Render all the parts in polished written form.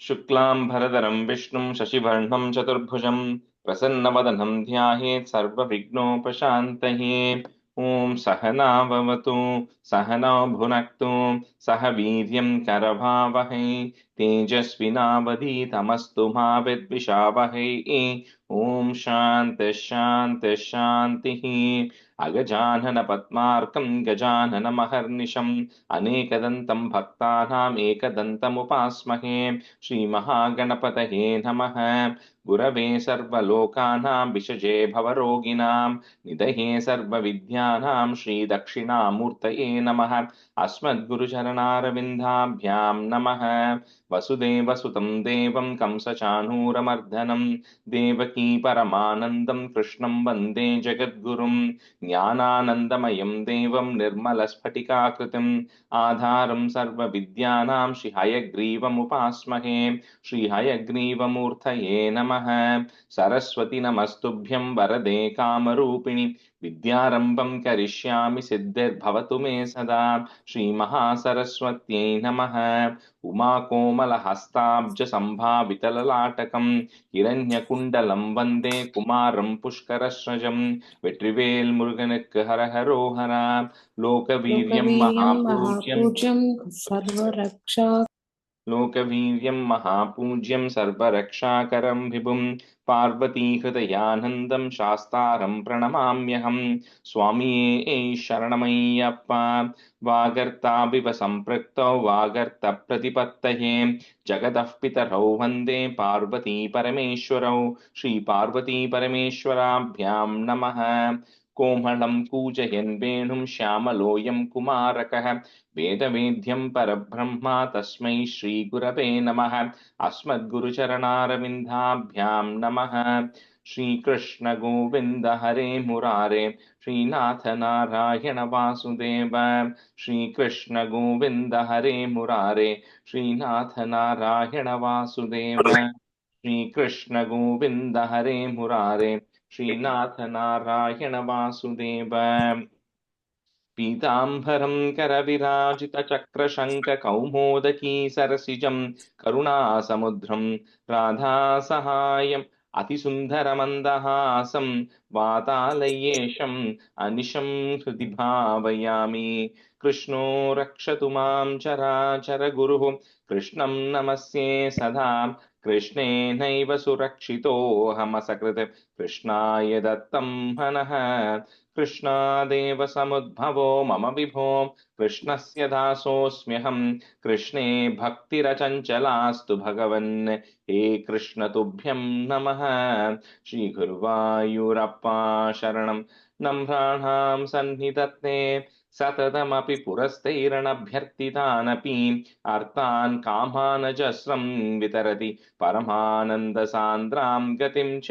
शुक्लांबरधरं विष्णुं शशिवर्णं चतुर्भुजं प्रसन्नवदनं ध्यायेत् सर्वविघ्नोपशान्तये। ॐ सहना भवतु सहनौ भुनक्तु सह वीर्यं करभावहै तेजस्विनावधीतमस्तु मा विद्विषावहै। ॐ शान्तिः शान्तिः शान्तिः। अगजानन पद्मार्कं गजाननमहर्निशम् अनेकदन्तं भक्तानाम् एकदन्तमुपास्महे। श्रीमहागणपतये नमः। गुरवे सर्वलोकानां विषजे भवरोगिणां निधये सर्वविद्यानां श्रीदक्षिणामूर्तये नमः। अस्मद्गुरुचरणारविन्दाभ्यां नमः। वसुदेवसुतं देवं कंसचाणूरमर्दनं देवकी परमानन्दं कृष्णं वन्दे जगद्गुरुं। ज्ञानानन्दमयं देवं निर्मलस्फटिकाकृतिम् आधारं सर्वविद्यानां श्रीहयग्रीवमुपास्महे। श्रीहयग्रीवमूर्तये नमः। सरस्वती नमस्तुभ्यं वरदे कामरूपिणि विद्यारम्भं करिष्यामि सिद्धिर्भवतु मे सदा। श्रीमहासरस्वत्यै नमः। उमाकोमलहस्ताब्जसम्भावितललाटकं हिरण्यकुण्डलं वन्दे कुमारं पुष्करस्रजं। வெற்றிவேல் முருகனுக்கு ஹரஹரோஹரா. लोकवीर्यं लोकवीर्यं महापूज्यं महापूज्यं सर्वरक्षा लोकवीर्यं महापूज्यं सर्वरक्षाकरं विभुं पार्वतीहृदयानन्दं शास्तारं प्रणमाम्यहं। स्वामिये शरणमय्यप्पा। वागर्ताविव सम्पृक्तौ वागर्तप्रतिपत्तये जगतः पितरौ वन्दे पार्वती परमेश्वरौ। श्रीपार्वतीपरमेश्वराभ्यां नमः। कोमलं कूजयन् वेणुं श्यामलोऽयं कुमारकः वेदवेद्यं परब्रह्म तस्मै श्रीगुरवे नमः। अस्मद्गुरुचरणारविन्दाभ्यां नमः। श्रीकृष्ण गोविन्द हरे मुरारे श्रीनाथ नारायण वासुदेव। श्रीकृष्ण गोविन्द हरे मुरारे श्रीनाथ नारायण वासुदेव। श्रीकृष्ण गोविन्द हरे मुरारे श्रीनाथ नारायण वासुदेव। पीताम्बरं करविराजितचक्रशङ्खकौमोदकी सरसिजं करुणासमुद्रं राधासहायम् अतिसुन्दरमन्दहासं वातालयेशम् अनिशं हृदि भावयामि। कृष्णो रक्षतु मां चराचरगुरुः कृष्णं नमस्ये सदा। कृष्णेनैव सुरक्षितोऽहमसकृत् कृष्णाय दत्तं मनः। कृष्णादेव समुद्भवो मम विभो कृष्णस्य दासोऽस्म्यहम्। कृष्णे भक्तिरचञ्चलास्तु भगवन् हे कृष्ण तुभ्यं नमः। श्रीगुरुवायूरप्पा शरणं नम्राणां सन्निधत्ते सततमपि पुरस्तैरणभ्यर्थितानपि अर्थान् कामानजस्रं वितरति परमानन्दसान्द्रां गतिं च।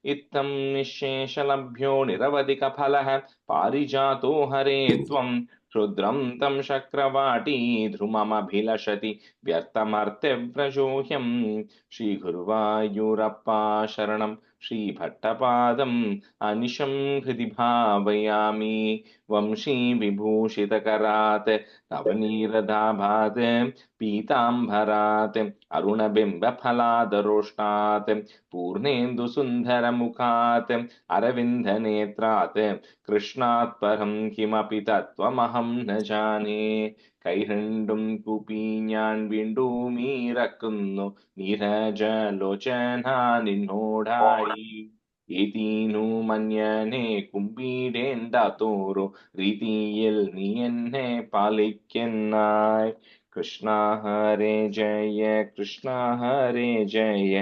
इत्थं निःशेषलभ्यो निरवधिकफलः पारिजातो हरे त्वं क्षुद्रं तं शक्रवाटी ध्रुममभिलषति व्यर्थमर्त्यव्रजोऽह्यम्। श्रीगुरुवायूरप्पा शरणं श्रीभट्टपादम् अनिशं हृदि भावयामि। वंशी विभूषितकरात् नवनीरदाभात् पीताम्बरात् अरुणबिम्बफलादरोष्टात् पूर्णेन्दुसुन्दरमुखात् अरविन्दनेत्रात् कृष्णात् परं किमपि तत्त्वमहं न जाने। കൈരണ്ടും കൂപ്പി ഞാൻ വീണ്ടും ഇറക്കുന്നു നീരജലോചന നിന്നോടായി. ഏതീനു മന്യനെ കുമ്പിടേണ്ടാത്തോരു രീതിയിൽ നീ എന്നെ പാലിക്കുന്നായി. കൃഷ്ണ ഹരേ ജയ കൃഷ്ണ ഹരേ ജയ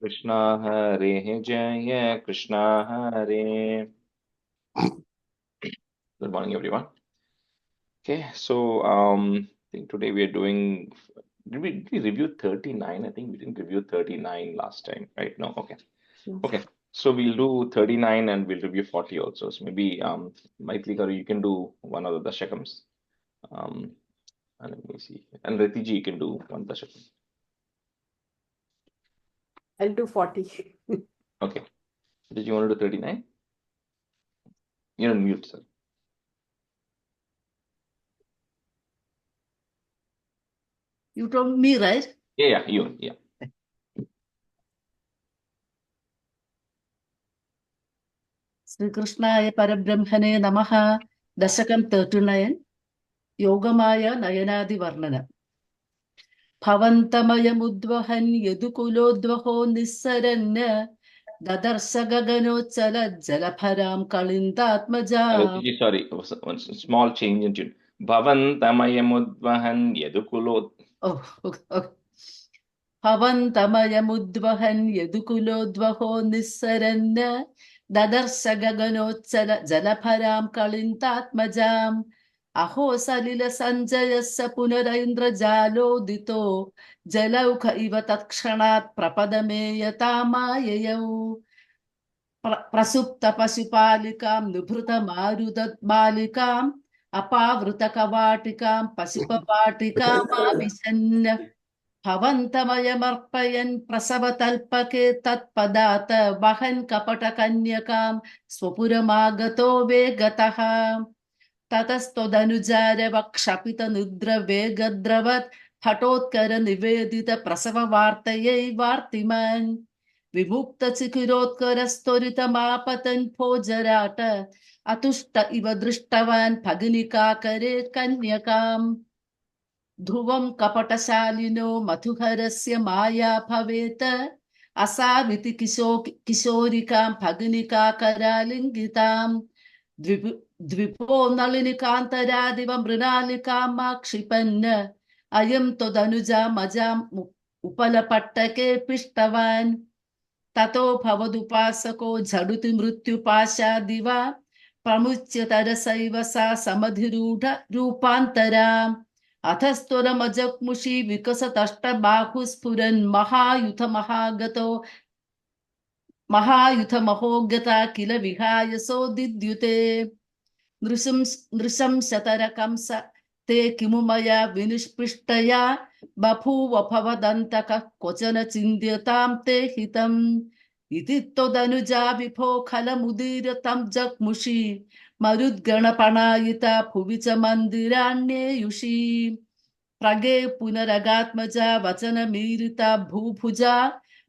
കൃഷ്ണ ഹരേ ജയ കൃഷ്ണ ഹരേ. Good morning, everyone. Okay, so I think today we are doing. Did we review 39? I think we didn't review 39 last time, right? No, okay. Okay, so we'll do 39 and we'll review 40 also. So maybe Maitli Garu, you can do one of the Dashakams. And let me see. And Ritiji, you can do one Dashakam. I'll do 40. Okay. Did you want to do 39? You're on mute, sir. You told me, right? Yeah, you. Yeah. Sri Krishnaya Parabrahmane Namaha. Dasakam 39. Yogamaya Nayanadi Varnana. Bhavantamayamudvahan yadukulodvaho nissaranna dadarshagaganotsala jalapharam kalindatmaja. Sorry, one small change in tune. Bhavan tamayamudvahan yadukulot. Oh, okay. Bhavantamayamudvahan yadukulodvaho nissaranna dadarshagaganotsala jalapharam kalindatmajam. Aho salila sanjayassa punaraindrajalodito जलौघ इव तत्क्षणात् प्रपदमेयतामाययौ प्रसुप्तपशुपालिकां निभृतमारुदमालिकाम् अपावृतकवाटिकां पशुपपाटिकामाविशन् भवन्तमयमर्पयन् प्रसवतल्पके तत्पदात् वहन् कपटकन्यकां स्वपुरमागतो वेगतः ततस्तदनुजार वक्षपितनुद्रवेगद्रवत् हठोत्कर निवेदित प्रसव वार्तयैवार्तिमान् विमुक्तचिकुरोत्करस्त्वरितमापतन् भोजराट अतुष्ट इव दृष्टवान् भगिनिकाकरे कन्यकाम् ध्रुवं कपटशालिनो मधुहरस्य माया भवेत् असाविति किशोरिकां भगिनिकाकरालिङ्गिताम् द्विपो नलिनिकान्तरादिव मृणालिकामाक्षिपन् अयं त्वदनुजा मजाम् उपलपट्टके पिष्टवान् ततो भवदुपासको झडुति मृत्युपाशादिव प्रमुच्य तरसैव सा समधिरूढ रूपान्तराम् अथस्तुरमजग्मुषी विकसतष्टबाहुस्फुरन् महायुथमहोगता किल विहायसोदिद्युते नृशंसतरकंस ते किमु मया विनिष्पृष्टया बभूव भवदन्तकः क्वचन चिन्त्यतां ते हितम् इति त्वदनुजा विभो खलमुदीरतं जग्मुषी मरुद्गणपणायिता भुवि च मन्दिराण्येयुषी प्रगे पुनरगात्मजा वचनमीरिता भूभुजा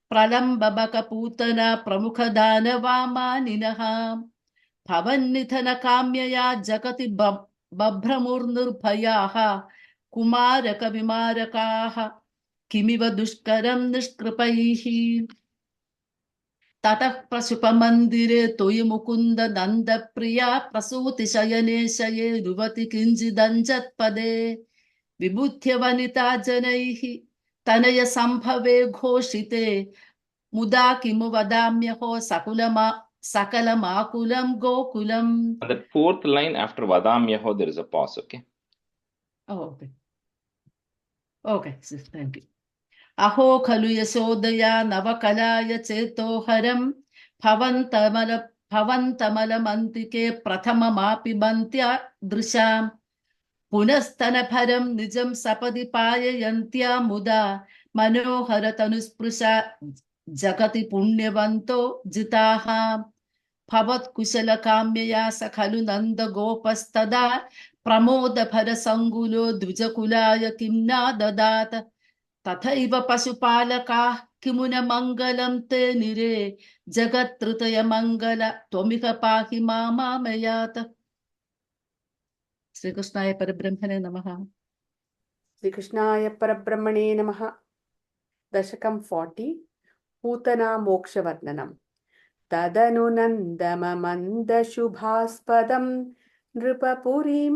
प्रलम्बबकपूतना प्रमुखदानवामानिनः भवन्निधन काम्यया जगति बभ्रमुर्निर्भयाः कुमारक विमारकाः किमिव दुष्करं निष्कृपैः ततः प्रसुपमन्दिरे तोयि मुकुन्द नन्द प्रिया प्रसूतिशयने शये रुवति किञ्चिदञ्जत्पदे विबुध्य वनिता जनैः तनय संभवे घोषिते मुदा किमु वदाम्यहो सकलमाकुलं गोकुलम्. On that fourth line after Vadamyaho, there is a pause, okay? Oh, okay. Okay, thank you. अहो खलु यशोदया नवकलाय चेतोहरं भवन्तमलमन्तिके प्रथममापि मन्त्या दृशाम् पुनस्तनभरं निजं सपदि पाययन्त्या मुदा मनोहर तनुस्पृशा जगति पुण्यवन्तो जिताः भवत्कुशलकाम्यया स खलु नन्दगोपस्तदा प्रमोदभरसङ्गुलो द्विजकुलाय किं न ददात तथैव पशुपालकाः किमु न मङ्गलं ते निरे जगत्तृतय मङ्गल त्वमिह पाहि मामामयात्. Sri Krishnaya Parabrahmane Namaha. Sri Krishnaya Parabrahmane Namaha. Dashakam 40. Putana Moksha Varnanam. Tadanu Nandamamanda Shubhaspadam Nripapurim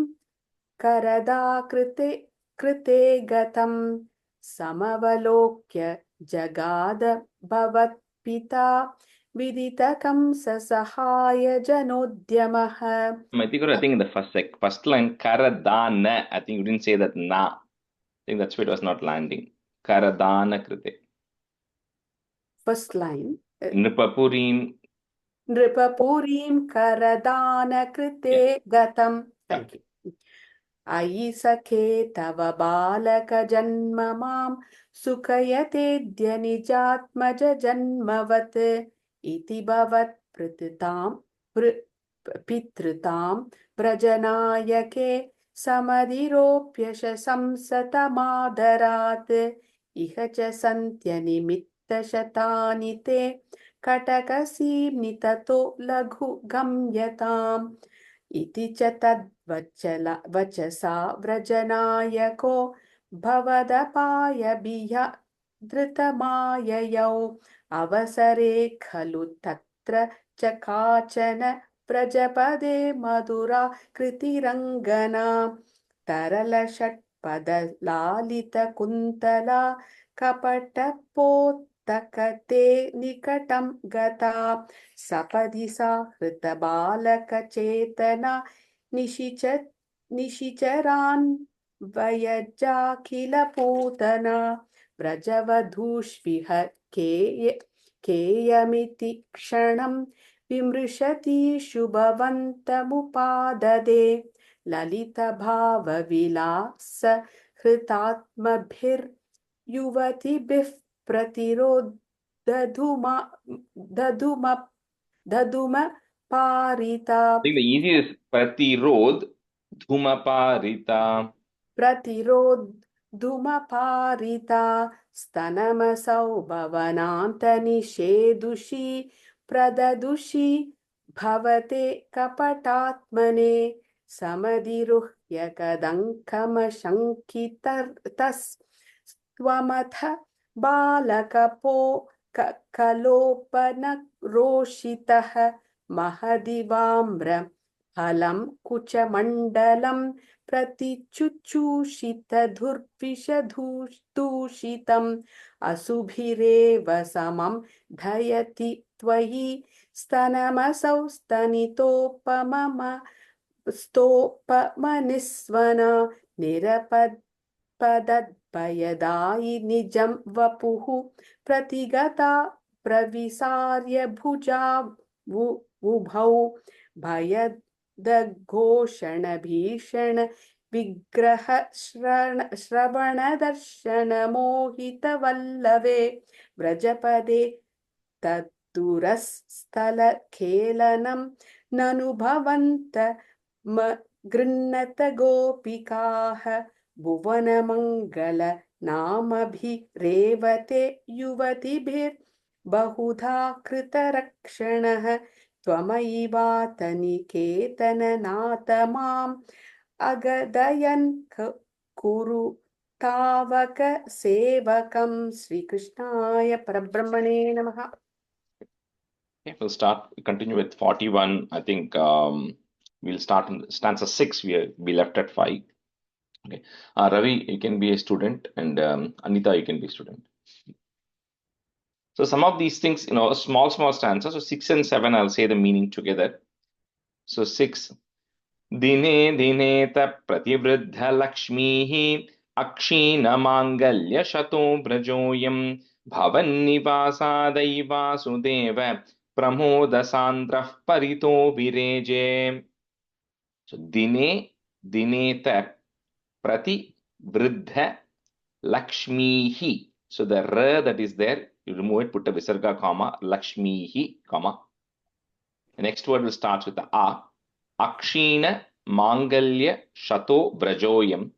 Karada Krite Gatam Samavalokya Jagada Bhavat Pita Viditakam Sasahaya Janodyamaha. I think in the first line, Karadana, I think you didn't say that na. I think that's why it was not landing. Karadana krite. First line. Nripapurim Karadana krite gatam. Thank you. Ayi sakhe tava balaka janma mam sukhayate dyanijatmaja janmavat iti bhavat pitritam prajanayake samadiropyasha samsatamadarat इह च सन्त्यनिमित्तशतानि ते कटकसीम्नि ततो लघु गम्यताम् इति च वचसा व्रजनायको भवदपायभिय धृतमाययौ अवसरे खलु तत्र च काचन व्रजपदे मधुरा कृतिरङ्गना तरलषट्पदलालितकुन्तला कपटपोत्तकते निकटं गता सपदि सा हृतबालकचेतना निशिचरान् वयजाखिलपूतना व्रजवधूष्विह केयमिति क्षणं विमृशति शुभवन्तमुपाददे ललितभावविलास हृतात्मभिर्युवतिभिः दधुम Parita I think the easiest is Pratirod Dhumaparita. प्रतिरोद्धुमपारिता स्तनमसौ भवनान्तनिषेदुषी प्रददुषी भवते कपटात्मने समधिरुह्य कदङ्कमशङ्कितस्त्वमथ बालकपो कलोपनरोषितः महदिवाम्र फलं कुचमण्डलं प्रतिचुचूषितधुर्विषदूषितम् असुभिरेव समं धयति त्वयि स्तनमसौ स्तोपमनिस्वना निरपदद्भयदायि निजं वपुः प्रतिगता प्रविसार्य भुजा उभौ भयदघोषण भीषण विग्रह श्रवणदर्शन मोहितवल्लवे व्रजपदे तद्दुरस्थलखेलनं ननुभवन्त गृह्णत गोपिकाः भुवनमङ्गल नामभिरेवते युवतिभिर्बहुधा कृतरक्षणः त्वमयिवातनिकेतननाथ माम् अगदयन् कुरु तावक सेवकं श्रीकृष्णाय परब्रह्मणे नमः. Okay, we'll continue with 41. I think we'll start in stanza 6. We left at 5. Okay, Ravi, you can be a student, and Anita, you can be a student. So some of these things, small stanzas. So 6 and 7, I'll say the meaning together. So 6. Dine dine ta prativriddha lakshmihi akshina mangalya shato brajoyam bhavannivasa vasudeva pramoda sandrah parito vireje. So dine ta prativriddha lakshmihi. So the ra that is there, you remove it, put a visarga comma, lakshmihi comma. The next word will start with the a. Akshina mangalya shato brajoyam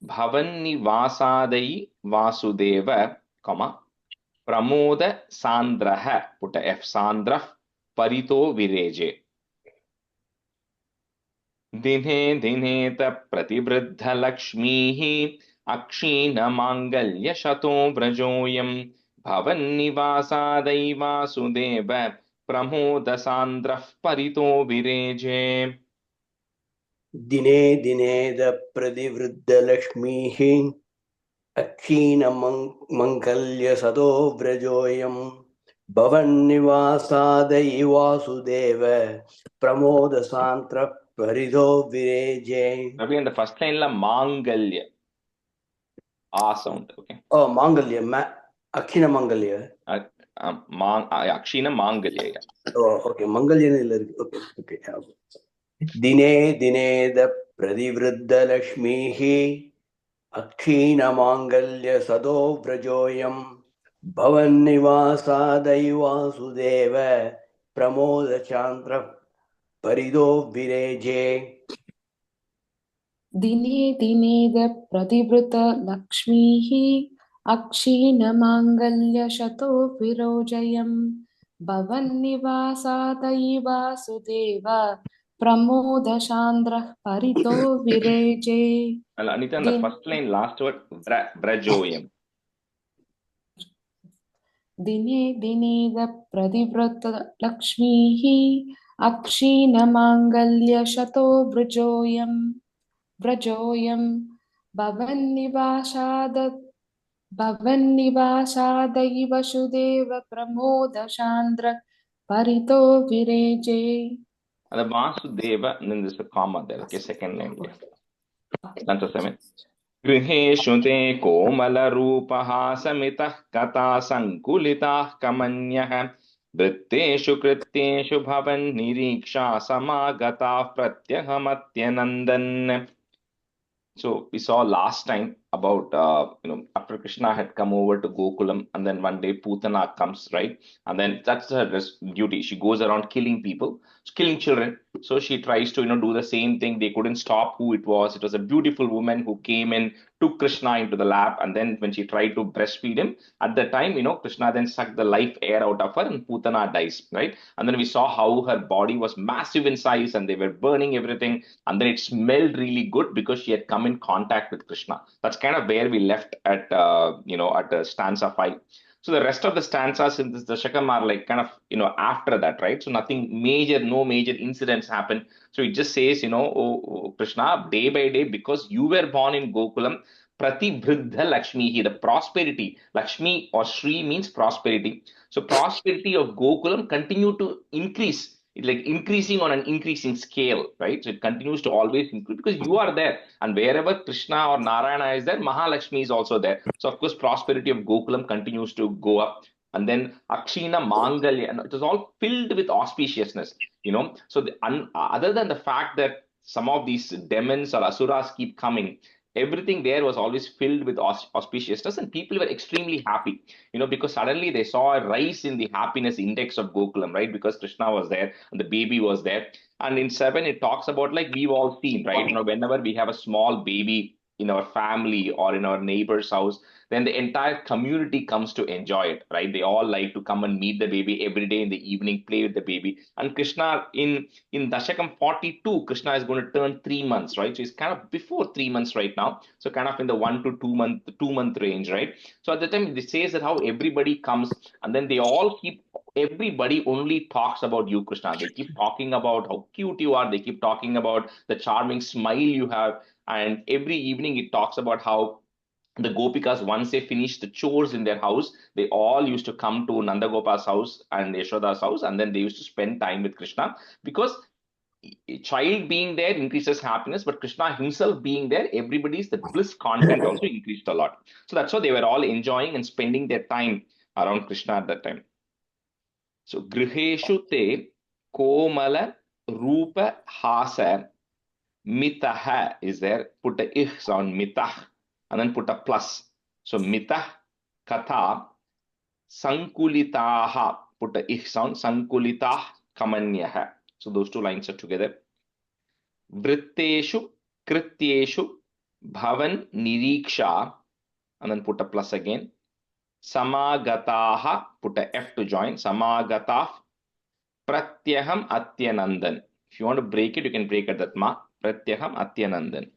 bhavannivasadayi vasudeva comma pramoda sandraha, put a f, sandrah parito vireje. Dine dine ta prativriddha lakshmihi akshina mangalya shato brajoyam bhavannivasadayi vasudeva pramoda sandrah parito vireje. Dine dine da pradivriddha lakshmihi akshina mangalya sado vrajoyam bhavannivasadayi vasudeva pramoda santra parido vireje. Ravi, in the first line la mangalya, a sound, okay. Oh, mangalya, akshina mangalya. Akshina mangalya, yeah. Oh, okay, mangalya. Okay. Dine dine da pradivriddha lakshmihi akshina mangalya sado vrajoyam bhavannivasadayi vasudeva pramoda chantra parido vireje. Dine dine da pradivriddha lakshmihi अक्षीणमाङ्गल्यशतो विरोजयम् भवन्निवासादयि Vasudev प्रमोदशान्द्रः परितो विरेजे Anita, in the first line, last word, brajoyam. दिने दिने प्रतिव्रतलक्ष्मीः अक्षीणमाङ्गल्यशतो व्रजोऽयं भवन्निवासादयि Vasudeva प्रमोदशान्द्र परितो विरेजे. And the Vasudeva, and then there's a comma there, okay, second line. Canto 7. गृहेषु ते कोमलरूपहासमितः कथा सङ्कुलिताः कमन्यः वृत्तेषु कृत्येषु भवन्निरीक्षा समागताः प्रत्यहमत्यनन्दन्. So we saw last time about after Krishna had come over to Gokulam, and then one day Putana comes, right? And then that's her duty. She goes around killing people, killing children. So she tries to do the same thing. They couldn't stop who it was. It was a beautiful woman who came in, took Krishna into the lap, and then when she tried to breastfeed him, at the time Krishna then sucked the life air out of her, and Putana dies, right? And then we saw how her body was massive in size, and they were burning everything, and then it smelled really good because she had come in contact with Krishna. That's kind of where we left at at stanza 5. So the rest of the stanzas in this Dashakam are like kind of after that, right? So nothing major, no major incidents happen. So it just says oh Krishna, day by day, because you were born in Gokulam, Pratibhriddha Lakshmi, the prosperity, Lakshmi or Shri means prosperity. So prosperity of Gokulam continue to increase. It's like increasing on an increasing scale, right? So it continues to always increase because you are there. And wherever Krishna or Narayana is there, Mahalakshmi is also there. So of course, prosperity of Gokulam continues to go up. And then Akshina Mangalya, and it is all filled with auspiciousness, So other than the fact that some of these demons or asuras keep coming, everything there was always filled with auspiciousness, and people were extremely happy, because suddenly they saw a rise in the happiness index of Gokulam, right? Because Krishna was there and the baby was there. And in 7, it talks about, like we've all seen, right? Whenever we have a small baby in our family or in our neighbor's house, then the entire community comes to enjoy it, right? They all like to come and meet the baby every day in the evening, play with the baby. And Krishna in Dashakam 42, Krishna is going to turn 3 months, right? So he's kind of before 3 months right now. So kind of in the 1 to 2 month range, right? So at the time it says that how everybody comes, and then everybody only talks about you, Krishna. They keep talking about how cute you are. They keep talking about the charming smile you have. And every evening it talks about how the Gopikas, once they finished the chores in their house, they all used to come to Nanda Gopal's house and Yashoda's house, and then they used to spend time with Krishna, because a child being there increases happiness, but Krishna himself being there, everybody's the bliss content also increased a lot. So that's how they were all enjoying and spending their time around Krishna at that time. So griheshu te komala rupa hasa mitaha is there. Put a ich sound, mitah, and then put a plus. So mitah katha sankulitaha, put a ich sound, sankulitah kamanyaha. So those two lines are together. Vritteshu krityeshu bhavan niriksha, and then put a plus again. Samagataha, put a F to join. Samagatah pratyaham atyanandan. If you want to break it, you can break it that ma. Pratyaham atyanandan.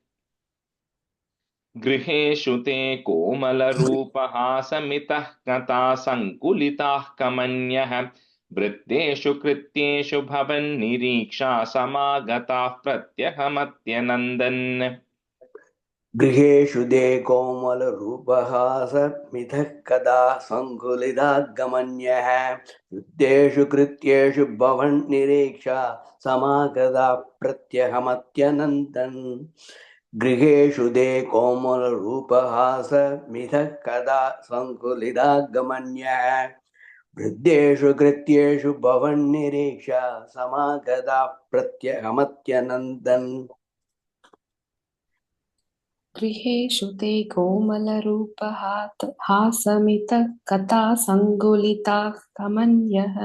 Griheshu te komalaroopahasamitah kata sankulitah kamanyah vritteshu krityeshu bhavan niriksha samagata pratyahamatyanandan. गृहेषु दे कोमलरूपहासमितः कदा सङ्कुलितागमन्यः वृत्तेषु कृत्येषु भवन्निरीक्षा समागता प्रत्यहमत्यनन्दन् गृहेषु दे कोमलरूपहासमितः कदा सङ्कुलितागमन्यः वृद्धेषु कृत्येषु भवन्निरीक्षा समागता प्रत्यहमत्यनन्दन् गृहेषु ते कोमलरूपहासमितः कथा सङ्गुलिताः कमन्यः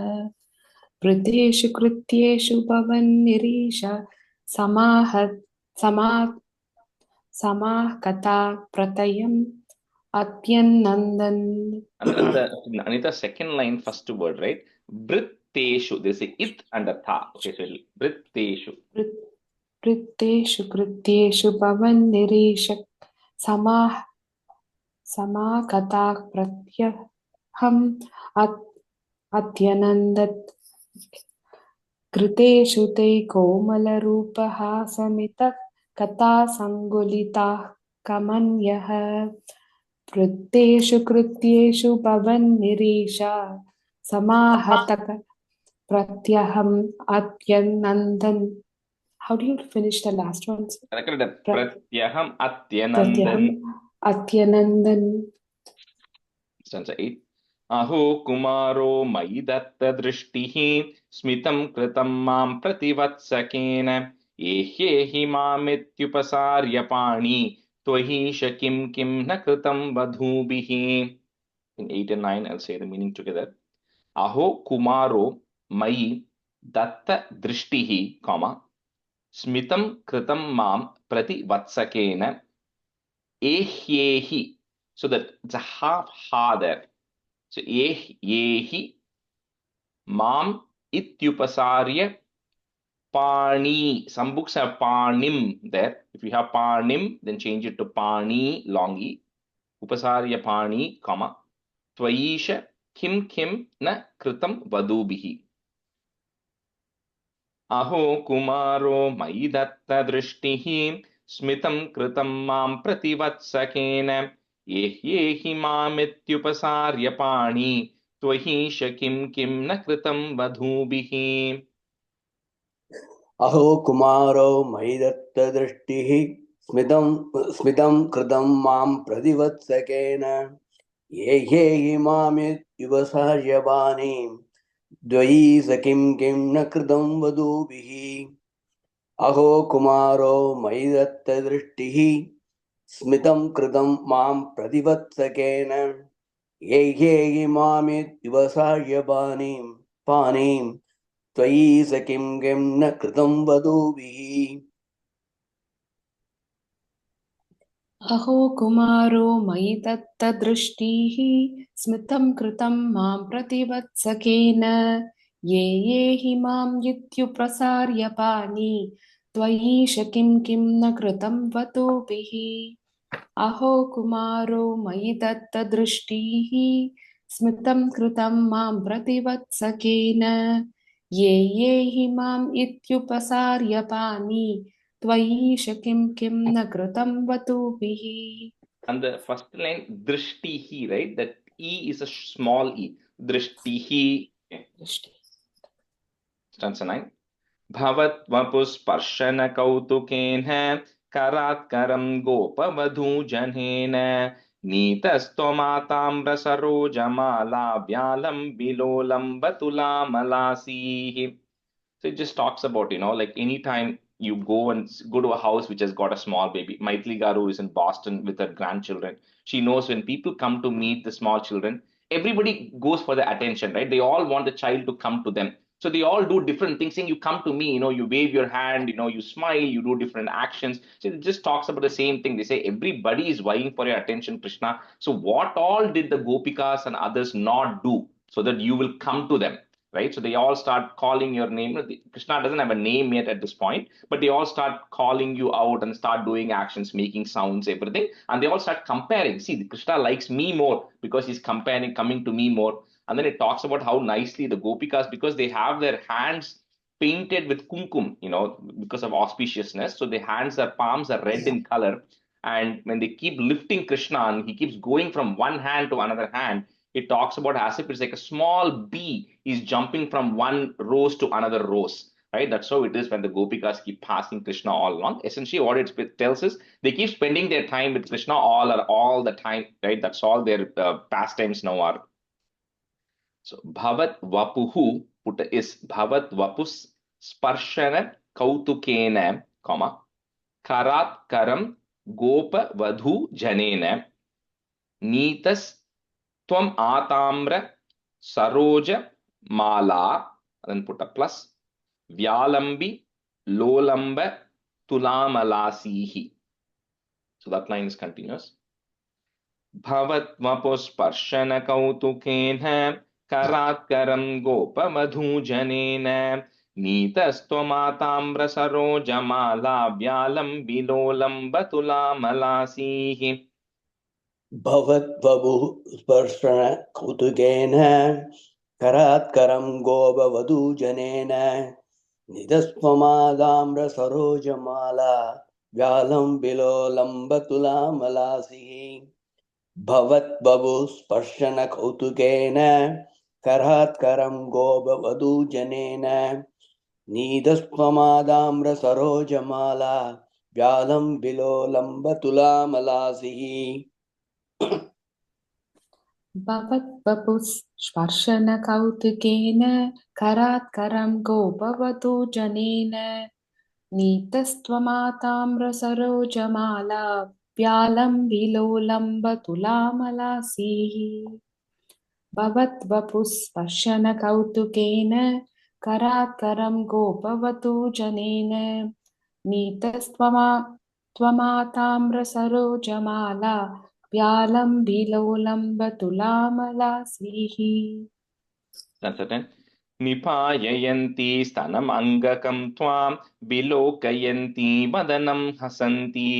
वृद्धेषु कृत्येषु भवन्निरीश समाः कथा Atyanandan. Anita, second line, first word, right? Vritteshu. There's a it and a tha. Okay, so vritteshu. Vritteshu krityeshu pavannireeshak samakatah pratyaham atyanandat कृतेषु ते कोमलरूपः समितः कथासङ्कुलिताः कमन्यः वृत्तेषु कृत्येषु पवन्निरीशा समाहतः प्रत्यहम् अत्यनन्दन्. How do you finish the last one? Correct. Pratyaham Pratyaham atyanandan. Atyanandan. Stanza 8. Aho kumaro mayi datta drishtihi smitam kritam mam prativatsakena ehyehi mamityupasarya pani tvahi shakim kim na kritam vadhubihi. In 8 and 9, I'll say the meaning together. Aho kumaro mayi datta drishtihi, comma, smitam kritam mam prativatsakena ehyehi. So that it's a half ha there. So yehi mam ityupasarya pani. Some books have panim there. If you have panim, then change it to pani, longi. Upasarya pani, comma. Tvaisha kim na kritam vadubihi. Aho kumaro mayi datta drishtihi smitam kritam mam prativatsakena yehi mamityupasarya pani tvahi shakim kim na kritam vadhubihi. अहो कुमारो मयि दत्तदृष्टिः स्मितं कृतं मां प्रतिवत्सकेन ये इमामित्युपसर्यवाणीं द्वयी सखिं किं न कृतं वधूभिः अहो कुमारो मयि दत्तदृष्टिः स्मितं कृतं मां प्रतिवत्सकेन ये इमामित्युपसर्यवाणीं पानीं त्वयि सखिं किं न कृतं वधूभिः अहो कुमारो मयि दत्तदृष्टिः स्मितं कृतं मां प्रतिवत्सकेन ये हि मां इत्युपसार्य पाणि त्वयीश किं न कृतं वतोभिः अहो कुमारो मयि दत्तदृष्टिः स्मितं कृतं मां प्रतिवत्सकेन ये हि माम् इत्युपसार्य पाणि त्वयीश किं न कृतं वतुभिः. And the first line, drishtihi, right? That E is a small E. Drishtihi. Stanza 9. Bhavat vapusparshana kautukena karatkaram gopavadhu janena neetasthomatamra sarojamala vyalam bilolam batulamalasihi. So it just talks about, like anytime you go to a house which has got a small baby. Maithili Garu is in Boston with her grandchildren. She knows when people come to meet the small children, everybody goes for the attention, right? They all want the child to come to them. So they all do different things, saying, you come to me, you wave your hand, you smile, you do different actions. So it just talks about the same thing. They say everybody is vying for your attention, Krishna. So what all did the Gopikas and others not do so that you will come to them? Right? So they all start calling your name. Krishna doesn't have a name yet at this point, but they all start calling you out and start doing actions, making sounds, everything. And they all start comparing. See, Krishna likes me more because he's comparing, coming to me more. And then it talks about how nicely the Gopikas, because they have their hands painted with kumkum, because of auspiciousness. So the palms are red in color. And when they keep lifting Krishna and he keeps going from one hand to another hand, it talks about as if it's like a small bee is jumping from one rose to another rose, right? That's how it is when the Gopikas keep passing Krishna all along. Essentially, what it tells us, they keep spending their time with Krishna all the time, right? That's all their pastimes now are. So, Bhavat Vapuhu is Bhavat Vapus Sparshana Kautukena, comma, Karat Karam Gopa Vadhu Janena, Neetas Tvam Atamra Saroja Mala, then put a plus, Vyalambi Lolamba Tulamalasihi. So that line is continuous. भवत्वपुस्पर्शन कौतुकेन करात्करं गोपवधूजनेन नीतस्त्वमाताम्र सरोजमाला व्यालं विलोलं बतुलामलासीः भवद्वपुः स्पर्शन कौतुकेन करात्करं गोपवधूजनेन निदस्त्वमादाम्र सरोजमाला व्यालं विलोलं बतुलामलासिः भवद्वपुः स्पर्शन कौतुकेन करात्करं गोपवधूजनेन नीदस्त्वमादाम्र सरोजमाला व्यालं विलोलं बतुलामलासिः भवद्वपुस्पर्शनकौतुकेन करात्करं गोपवधूजनेन नीतस्त्वमाताम्रसरोजमाला व्यालं विलोलं बतुलामलासीः भवद्वपुस्पर्शनकौतुकेन करात्करं गोपवधूजनेन नीतस्त्वमाताम्रसरोजमाला व्यालं विलोलं बतुलामलासीः That's it. निपाययन्ती स्तनमङ्गकं त्वां विलोकयन्ती वदनं हसन्ती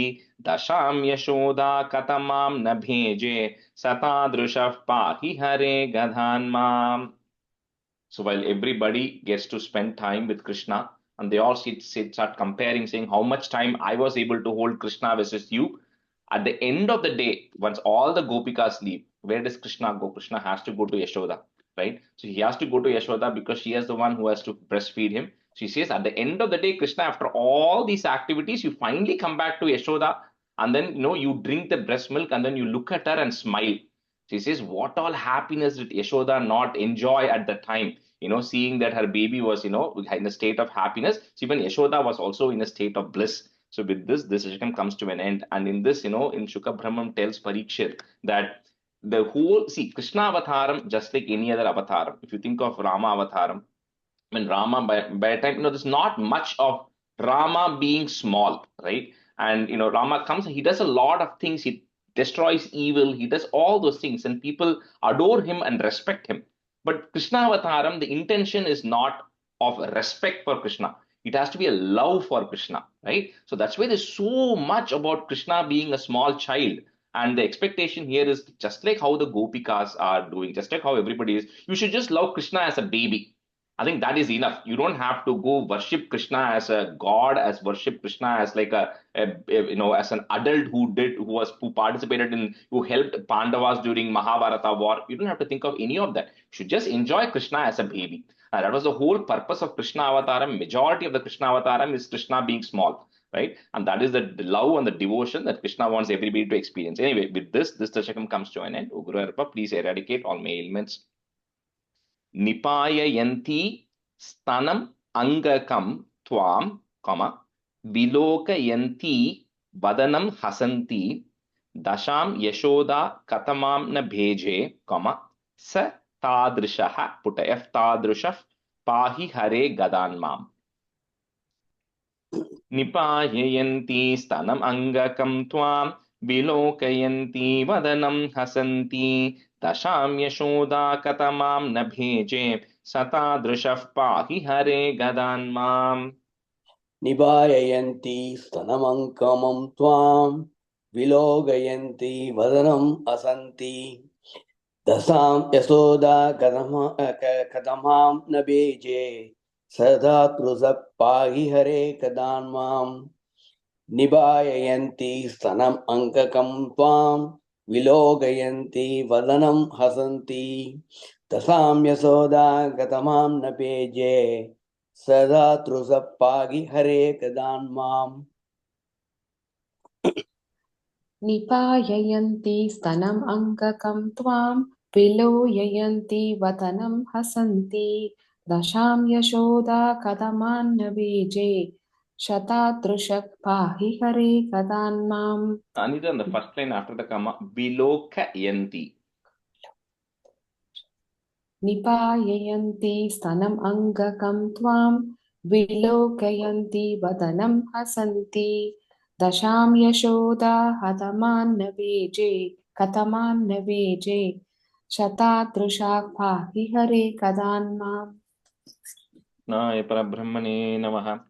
दशां यशोदा कथमां न भेजे सतादृशः पाहि हरे गधान्माम्. So while everybody gets to spend time with Krishna, and they all start comparing, saying how much time I was able to hold Krishna versus you, at the end of the day, once all the gopikas leave, where does Krishna go? Krishna has to go to Yashoda, right? So he has to go to Yashoda because she is the one who has to breastfeed him. She says at the end of the day, Krishna, after all these activities, you finally come back to Yashoda, and then you drink the breast milk, and then you look at her and smile. She says, what all happiness did Yashoda not enjoy at that time? Seeing that her baby was, in a state of happiness. So even Yashoda was also in a state of bliss. So with this Dashakam comes to an end. And in this, in Shuka Brahman tells Parikshit that the whole, Krishna avataram, just like any other avataram. If you think of Rama avataram, when Rama, by the time, there's not much of Rama being small, right? And, Rama comes, he does a lot of things. He destroys evil. He does all those things, and people adore him and respect him. But Krishna Avataram, the intention is not of respect for Krishna. It has to be a love for Krishna, right? So that's why there's so much about Krishna being a small child. And the expectation here is just like how the Gopikas are doing, just like how everybody is, you should just love Krishna as a baby. I think that is enough. You don't have to go worship Krishna as a god, as worship Krishna as like as an adult who participated in, who helped Pandavas during Mahabharata war. You don't have to think of any of that. You should just enjoy Krishna as a baby. And that was the whole purpose of Krishna Avataram. Majority of the Krishna Avataram is Krishna being small, right? And that is the love and the devotion that Krishna wants everybody to experience. Anyway, with this Dashakam comes to an end. O Guru Arpa, please eradicate all my ailments. निपाययन्ती स्तनम् अङ्गकं त्वां विलोकयन्ती वदनं हसन्ती दशां यशोदा कथमां न भेजे स तादृशः तादृशः पाहि हरे गदान्माम्. निपाययन्ती स्तनम् अङ्गकं त्वां विलोकयन्ती वदनं हसन्ती दशां यशोदा कथमां न भेजे सतादृशः पाहि हरे गदान्माम्. निपाययन्ती स्तनमङ्कमं त्वां विलोकयन्ती वदनं हसन्ती दशां यशोदा कथमां न भेजे सदा तृषः पाहि हरे गदान्माम्. निपाययन्ती स्तनम् अङ्ककं त्वां विलोकयन्ती वदनं हसन्ती दशां यशोदा कथमां न भेजे सदा तृषः पाहि हरे गदान्माम्. निपाययन्ती स्तनम् अङ्गकं त्वां विलोकयन्ती वदनं हसन्ती दशां यशोदा कथमान्न भेजे शतादृशः पाहि हरे गदान्माम्. Anita, on the first line after the comma, vilokayanti. निपाययन्ती स्तनम् अङ्गकं त्वां विलोकयन्ती वदनं हसन्ती दशां यशोदा कथमान्न भेजे कथमान्न वेजे शतादृशा पाहि हरे कदान्माम् Naya Parabrahmane Namaha.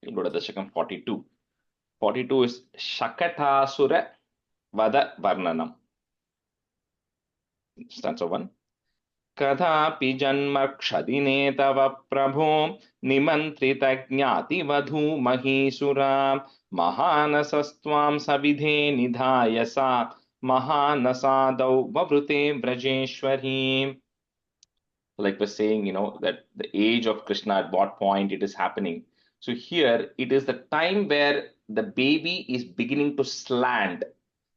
We'll go to Dasakam 42. 42 is Shakatasura Vada Varnanam. Stanza 1. कदापि जन्म क्षदिने तव प्रभो निमन्त्रित ज्ञाति वधू महीसुरा महानसस्त्वां सविधे निधाय सा महानसादौ ववृते Brajeshwari. Like we're saying, that the age of Krishna, at what point it is happening. So here it is the time where the baby is beginning to slant.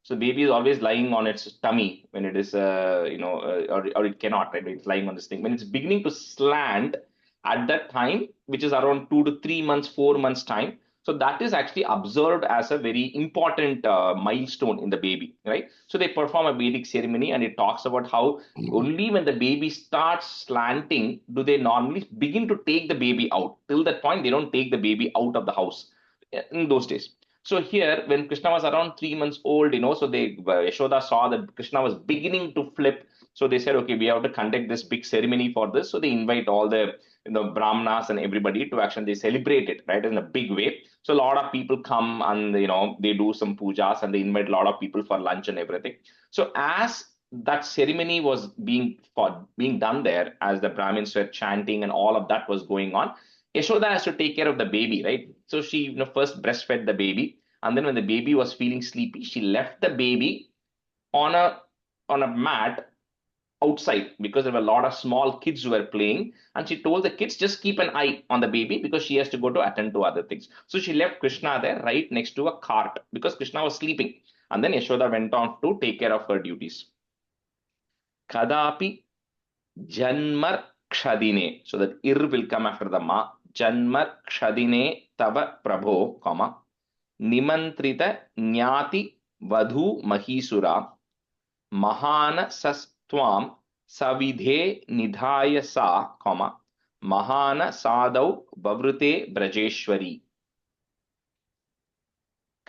So baby is always lying on its tummy when it is, or it cannot, right? It's lying on this thing. When it's beginning to slant at that time, which is around 2 to 3 months, 4 months time. So that is actually observed as a very important milestone in the baby, right? So they perform a Vedic ceremony and it talks about how only when the baby starts slanting do they normally begin to take the baby out. Till that point, they don't take the baby out of the house in those days. So here, when Krishna was around 3 months old, so they Yashoda saw that Krishna was beginning to flip. So they said, okay, we have to conduct this big ceremony for this. So they invite all the brahmanas and everybody to actually they celebrate it, right, in a big way. So a lot of people come and they do some pujas and they invite a lot of people for lunch and everything. So as that ceremony was being done there, as the Brahmins were chanting and all of that was going on, Yashoda has to take care of the baby, right? So she first breastfed the baby, and then when the baby was feeling sleepy, she left the baby on a mat outside because there were a lot of small kids who were playing, and she told the kids just keep an eye on the baby because she has to go to attend to other things. So she left Krishna there right next to a cart because Krishna was sleeping, and then Yashoda went on to take care of her duties. Kadapi Janmar Kshadine. So that ir will come after the ma. Janmar Kshadine Tava Prabho, comma. Nimantrita Nyati Vadhu Mahisura. Mahana Sastwam Savidhe Nidhaya Sa, comma. Mahana Sadau Vavrute Brajeshwari.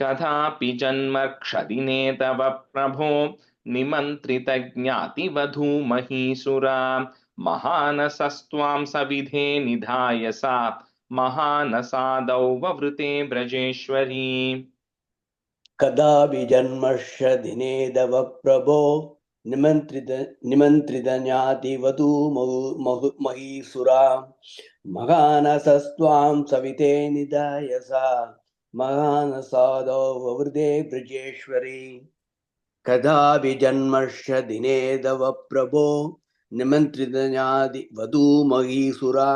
कदापि जन्म क्षदिने तव प्रभो निमन्त्रित ज्ञाति वधू महीसुरा महानसस्त्वां सविधे निधाय सा महानसादौ ववृते ब्रजेश्वरी. कदापि जन्मर्ष दिने दव प्रभो निमन्त्रित ज्ञाति वधू महीसुरा महानसस्त्वां सविते निधाय सा महानसादौ ववृते ब्रजेश्वरी. कदापि जन्मर्ष दिने दव प्रभो निमन्त्रित ज्ञाति वधू महीसुरा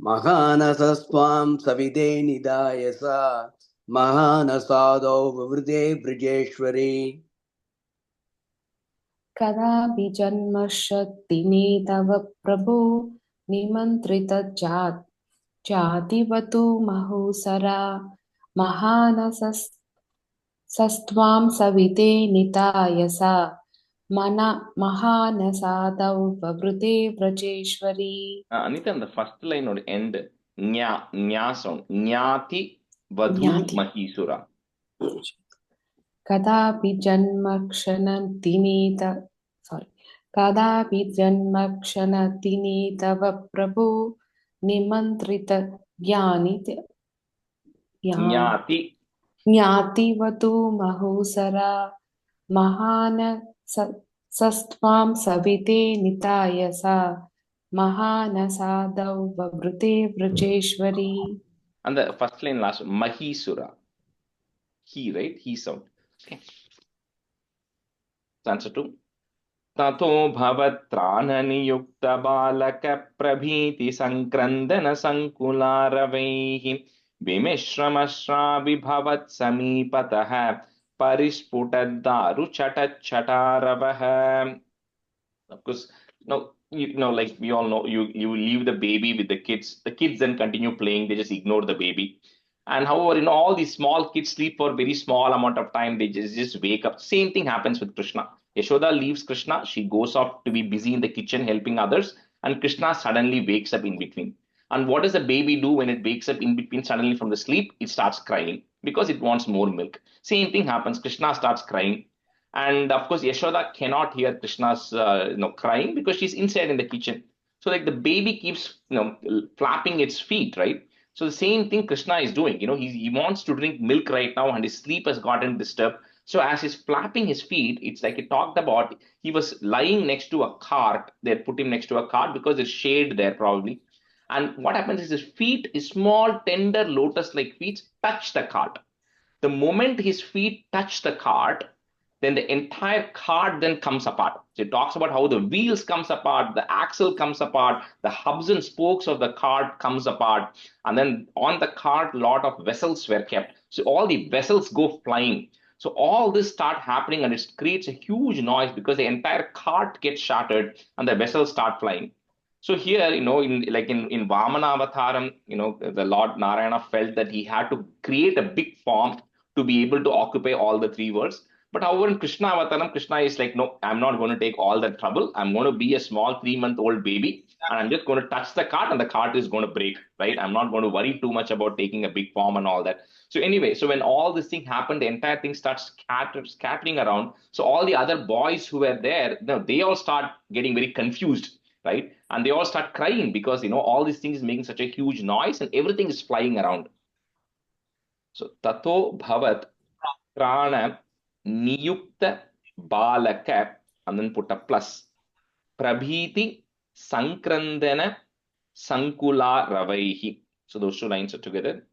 महानसस्त्वां सविते निधाय सा महानसादौ ववृते ब्रजेश्वरी. कदापि जन्मशक्तिने तव प्रभो निमन्त्रित जातिवतु महोसरा महानसस्त्वां सविते निताय सा महानसादौ ववृते Brajeshwari. Anita, the first line would end nya sound. Nyati Vadhu Mahisura. कदापि जन्मक्षणदिने तव प्रभो निमन्त्रित ज्ञातिवतु महोसरा महानसस्त्वां सविते निताय सा महानसादौ ववृते Brajeshwari. And the first line last, Mahisura. He, right? He sound. Okay. Answer 2. ततो भवत्राननियुक्तबालकप्रभीति सङ्क्रन्दन सङ्कुलारवैः विमिश्रमश्राविभवत् समीपतः परिस्फुटद्दारुचटच्छटारवः. Of course, like we all know, you leave the baby with the kids then continue playing, they just ignore the baby. And however, all these small kids sleep for a very small amount of time, they just wake up. Same thing happens with Krishna. Yashoda leaves Krishna, she goes off to be busy in the kitchen helping others, and Krishna suddenly wakes up in between. And what does the baby do when it wakes up in between suddenly from the sleep? It starts crying because it wants more milk. Same thing happens, Krishna starts crying. And of course, Yashoda cannot hear Krishna's crying because she's inside in the kitchen. So like the baby keeps flapping its feet, right? So the same thing Krishna is doing. He wants to drink milk right now, and his sleep has gotten disturbed. So as he's flapping his feet, it's like he talked about he was lying next to a cart. They had put him next to a cart because there's shade there probably. And what happens is his feet, his small, tender, lotus-like feet, touch the cart. The moment his feet touch the cart, then the entire cart then comes apart. So it talks about how the wheels comes apart, the axle comes apart, the hubs and spokes of the cart comes apart, and then on the cart, a lot of vessels were kept. So all the vessels go flying. So all this start happening, and it creates a huge noise because the entire cart gets shattered and the vessels start flying. So here, in Vamana Avataram, the Lord Narayana felt that he had to create a big form to be able to occupy all the three worlds. But however, in Krishna Avataram, Krishna is like, no, I'm not going to take all that trouble. I'm going to be a small 3-month-old baby, and I'm just going to touch the cart, and the cart is going to break, right? I'm not going to worry too much about taking a big form and all that. So anyway, so when all this thing happened, the entire thing starts scattering around. So all the other boys who were there, they all start getting very confused, right? And they all start crying because all these things is making such a huge noise, and everything is flying around. So tato bhavat prana niyukta balaka, and then put a plus, prabhiti sankrandana sankula ravaihi. So those two lines are together.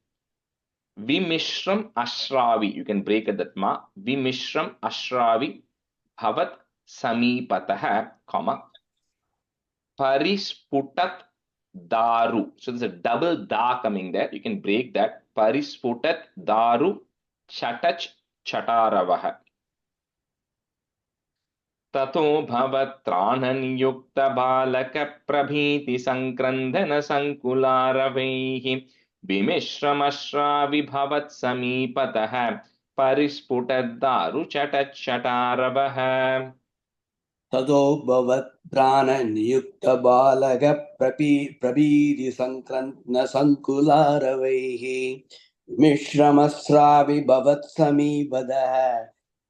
Vimishram ashravi, you can break at that ma. Vimishram ashravi bhavat samipatah, comma, parisputat daru. So there's a double da coming there. You can break that. Parisputat daru chatach chataravah. Tato bhavatrānaniyukta balaka prabhiti sankrandhana sankularavaihi vimishramashravi bhavat samipatah parisputat daru chatach chataravah. ततो भवत्प्राणनियुक्तबालकप्रभीति सङ्कुलारवैः मिश्रमस्रावि भवत्समीपदः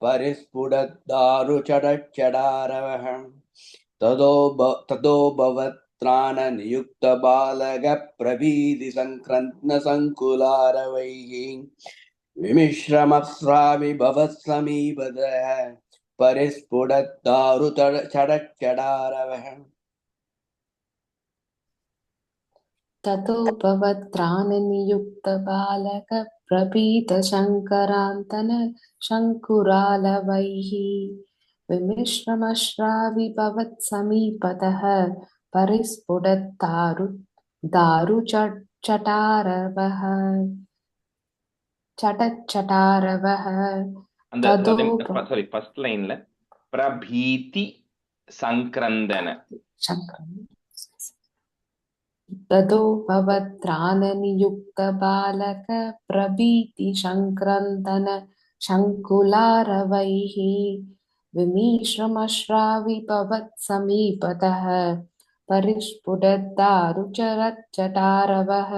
परिस्फुटद्दारुचडच्चडारवः ततो भवत्प्राणनियुक्तबालकप्रभीति सङ्कुलारवैः विमिश्रमस्रावि भवत्समीपदः परिस्फुटद्दारुचडच्चडारवः ततो भवत्प्राणनियुक्तबालकप्रभीतशङ्करान्तन शङ्कुरालवैः विमिश्रमश्राविभवत्समीपतः परिस्फुटद्दारुचटारवः चटच्चटारवः And sorry, first line la prabhiti sankrandana. ततो भवत्प्राणनियुक्तबालकप्रभीतिसङ्क्रन्दन शङ्कुलारवैः विमिश्रमश्राविभवत्समीपतः परिस्फुटद्दारुचटारवः.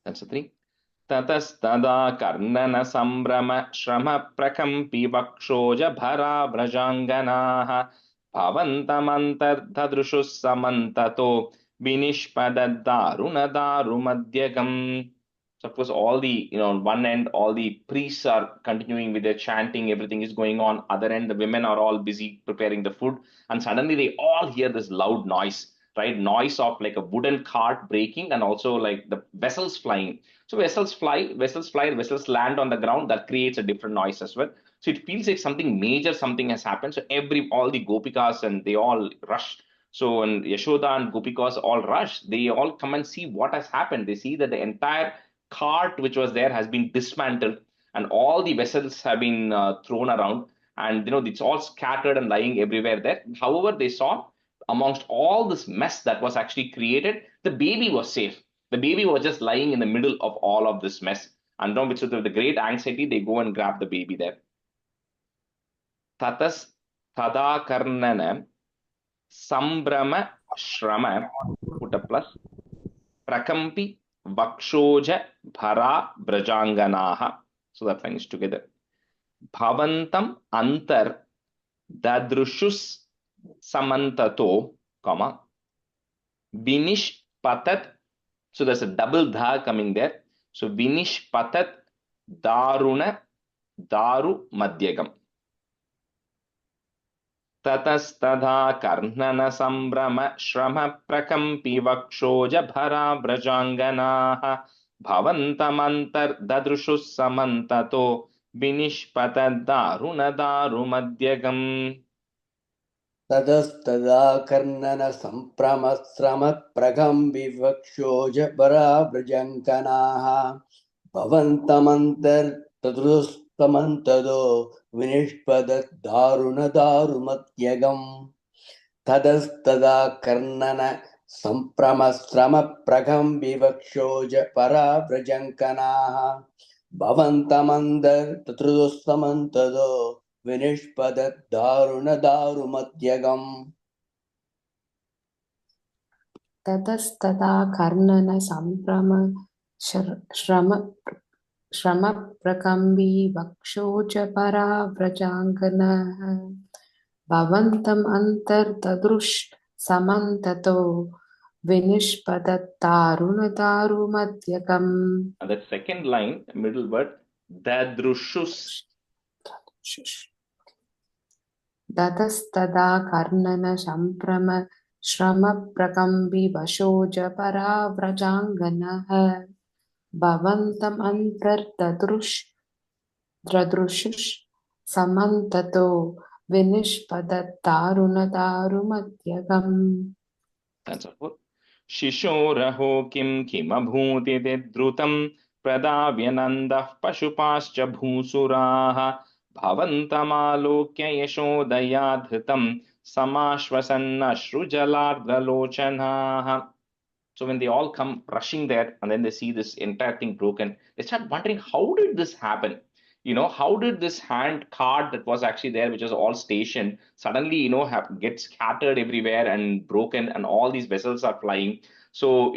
That's the three. ततस्तदा Karnan संभ्रम श्रम प्रकम्पि वक्षोज भरा व्रजाङ्गनाः भवन्तमन्तर्ददृशुः समन्ततो विनिष्पदद्दारुणदारुमध्यगम्. So of course, all the, on one end, all the priests are continuing with their chanting, everything is going on. Other end, the women are all busy preparing the food. And suddenly they all hear this loud noise, right? Noise of like a wooden cart breaking, and also like the vessels flying. So vessels land on the ground. That creates a different noise as well. So it feels like something major, something has happened. So all the gopikas, and they all rush. So and Yashoda and gopikas all rush. They all come and see what has happened. They see that the entire cart which was there has been dismantled, and all the vessels have been thrown around, and it's all scattered and lying everywhere there. However, they saw amongst all this mess that was actually created, the baby was safe. The baby was just lying in the middle of all of this mess, and with the great anxiety, they go and grab the baby there. Tatas tadakarnana sambrama shrama, put a plus, prakampi vakshoja bhara brajanganaha. So that line is together. Bhavantam antar dadrushus samantato, comma, Vinish patat. So there's a double dha coming there. So Vinish patat daruna daru madhyagam. Tatastadha karnana sambrama shrama prakampi vakshoja bhara vrajanganaha bhavantamantar dadrushus samantato vinishpatad daruna daru madhyagam. ततस्तदा Karnan सम्प्रमस्रमप्रगं विवक्षोज पराव्रजङ्कनाः भवन्तमन्तर्तदुस्तमन्तदो विनिष्पददारुणदारुमत्यगम् ततस्तदा Karnan सम्प्रमस्रमप्रगं विवक्षोज पराव्रजङ्कनाः भवन्तमन्तर्तदुस्तमन्तदो विनिष्पददारुणदारुमत्यगम् ततस्तदा Karnan सम्भ्रम श्रमप्रकम्बी वक्षोज पराव्रजाङ्गनः भवन्तम् अन्तर्ददृश् समन्ततो विनिष्पदत्तारुणदारुमध्यगम्. And that second line, middle word, dadrushus. ततस्तदा Karnan सम्भ्रम श्रमप्रकम्बी वशोज पराव्रजाङ्गनः भवन्तम् अन्तर्ददृश् समन्ततो विनिष्पदत्तारुणदारुमध्यगम्. That's all. शिशोरहो किमभूतिति द्रुतं प्रदाव्यनन्दः पशुपाश्च भूसुराः भवन्तमालोक्य यशोदया धृतं समाश्वसन्नश्रुजलार्द्रलोचनाः. So when they all come rushing there and then they see this entire thing broken, they start wondering, how did this happen? How did this hand cart that was actually there, which was all stationed, suddenly, get scattered everywhere and broken, and all these vessels are flying. So,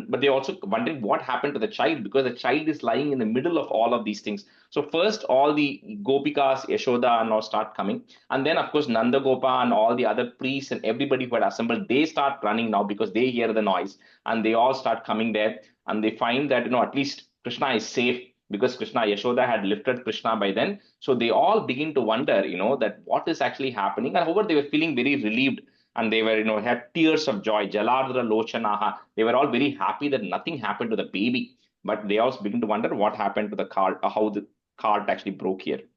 but they're also wondering what happened to the child, because the child is lying in the middle of all of these things. So first, all the Gopikas, Yashoda, and all start coming. And then, of course, Nanda Gopa and all the other priests and everybody who had assembled, they start running now because they hear the noise, and they all start coming there, and they find that, at least Krishna is safe, because Yashoda had lifted Krishna by then. So they all begin to wonder, that what is actually happening. And however, they were feeling very relieved, and they were, had tears of joy. Jalardra Lochanaha. They were all very happy that nothing happened to the baby. But they also begin to wonder what happened to the cart, how the cart actually broke here.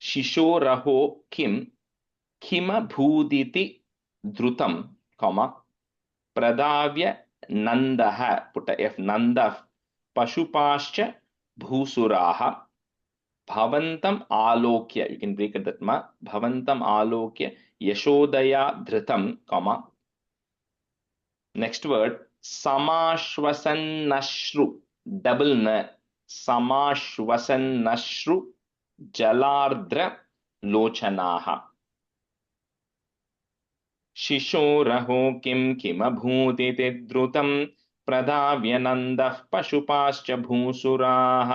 Shishoraho kima bhuditi drutam, comma, pradavya nandaha, put a F, nandaf, pashupascha bhusuraha, bhavantam alokya, you can break it that ma, bhavantam alokya yashodaya dhritam, comma, next word, samashvasannashru, double na, samashvasannashru jalardra lochanaha. शिशोरहो किमभूतिति द्रुतं प्रदाव्यनन्दः पशुपाश्च भूसुराः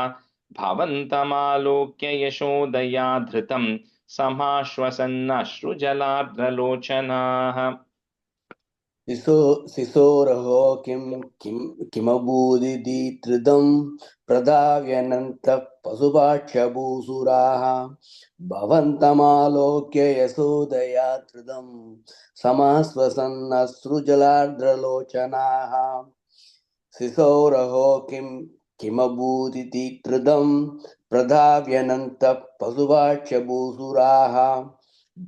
भवन्तमालोक्य यशोदया धृतं समाश्वसन्नश्रुजलार्द्रलोचनाः. शिशोरहो किमभूदिति त्रिदं प्रदाव्यनन्तः पशुपाक्षभूसुराः भवन्तमालोक्य यशोदया धृतं समाश्वसन्नश्रुजलार्द्रलोचनाः. शिशोरहो किमभूदिति त्रिदं प्रदाव्यनन्तः पशुपाक्षभूसुराः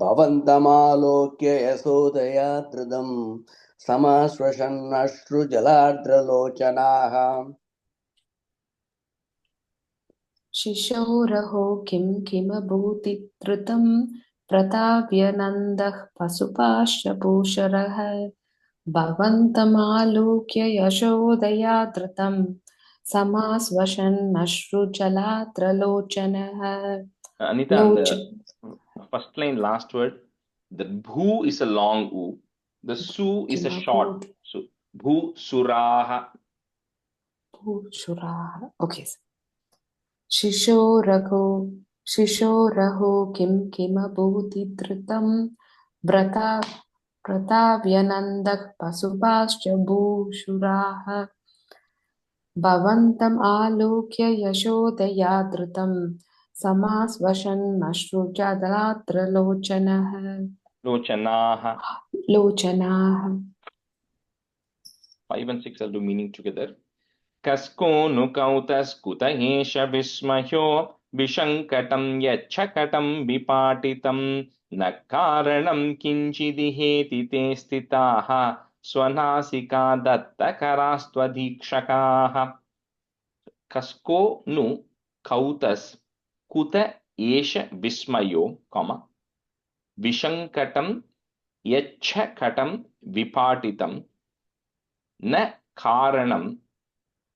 भवन्तमालोक्य यशोदया धृतं समाश्वसन्नश्रुजलार्द्रलोचनाः. शिशोरहो किमभूतिधृतं प्रताप्यनन्दः पशुपाश्च भूषरः भवन्तमालोक्य यशोदया धृतं समाश्वसन्नश्रुजलार्द्रलोचनः. Anita, the first line, last word, the bhu is a long u, the su is a short su. Bhu suraha. Bhu suraha. Okay. Shishoraho शिशोरहो किमभूतिधृतं व्रताव्यनन्दः पशुपाश्च भूषुराः भवन्तम् आलोक्य यशोदया धृतं समाश्वसन्नश्रुजदात्रलोचनः Lochanaha. लोचनाः 5 and 6 I'll do meaning together. Kasko nukautas kutahesha vismayo vishankatam yachakatam vipatitam nakaranam kinchidiheti te stitaha swanasika dattakarastwadhikshakaha. Kasko nu kautas kuta esha vismayo, vishankatam yachakatam vipatitam na karanam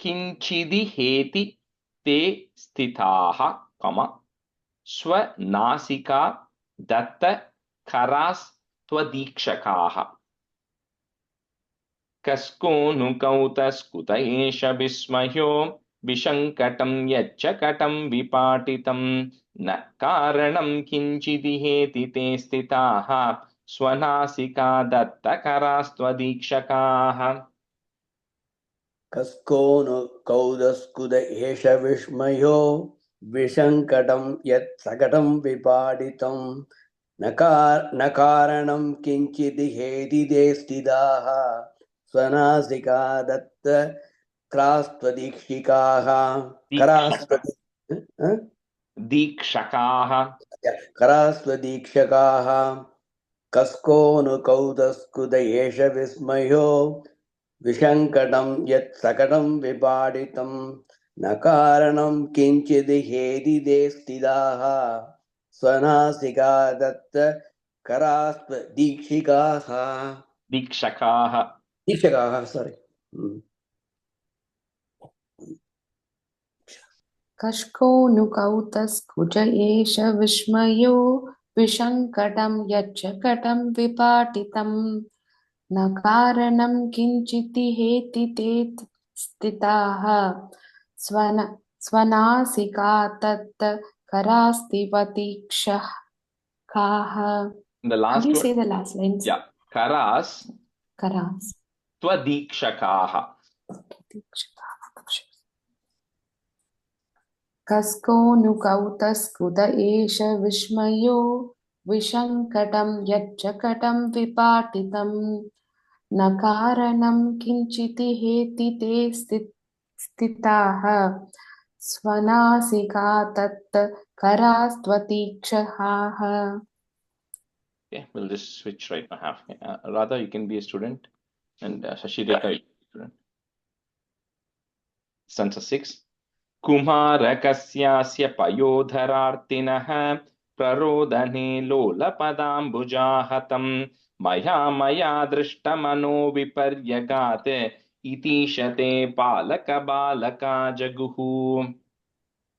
kinchidi heti te stitaha, swanasika datta karas twadikshakaha. Kasko nukautas kuta esha vismayo vishankatam yachakatam vipatitam na karanam kinchidi heti te stitaha swanasika datta karas twadikshakaha. कस्कोनु कौदस्कुद एष विस्मयो विशङ्कटं यत् सकटं विपाडितं न कारणं किञ्चिदिहेति ते स्थिताः स्वनासिका दत्त क्रास्त्वदीक्षिकाः करास्त्वदीक्षकाः कस्कोनु कौदस्कुद एष विस्मयो विशङ्कटं यत् सकटं विपाडितं न कारणं किञ्चिदिहेति ते स्थिताः स्वनासिका दत्त करास्त्वदीक्षिकाः दीक्षकाः sorry. कष्को नुकौतस्कुज एष विस्मयो विशङ्कटं यच्चकटं विपाटितं न कारणं किञ्चिदिहेति ते स्थिताः स्वनासिका तत् करास्तिवतीक्षकाः. The last How do you word? say the last lines? Yeah. Karas twadikshakaha. कस्को नुकौतस्कुद एष विस्मयो विशङ्कटं यच्चकटं विपाटितं न कारणं किञ्चिदिहेति ते स्थिताः स्वनासिका तत् करास्त्वतीक्षकाः. Okay, we'll just switch right now. Radha, you can be a student, and Shashireka, you can be a student. Stanza 6. Kumarakasya payodharartinah prarodane lolapadambujahatam maya drishtamano viparyagate itishate palaka balaka jaguhu.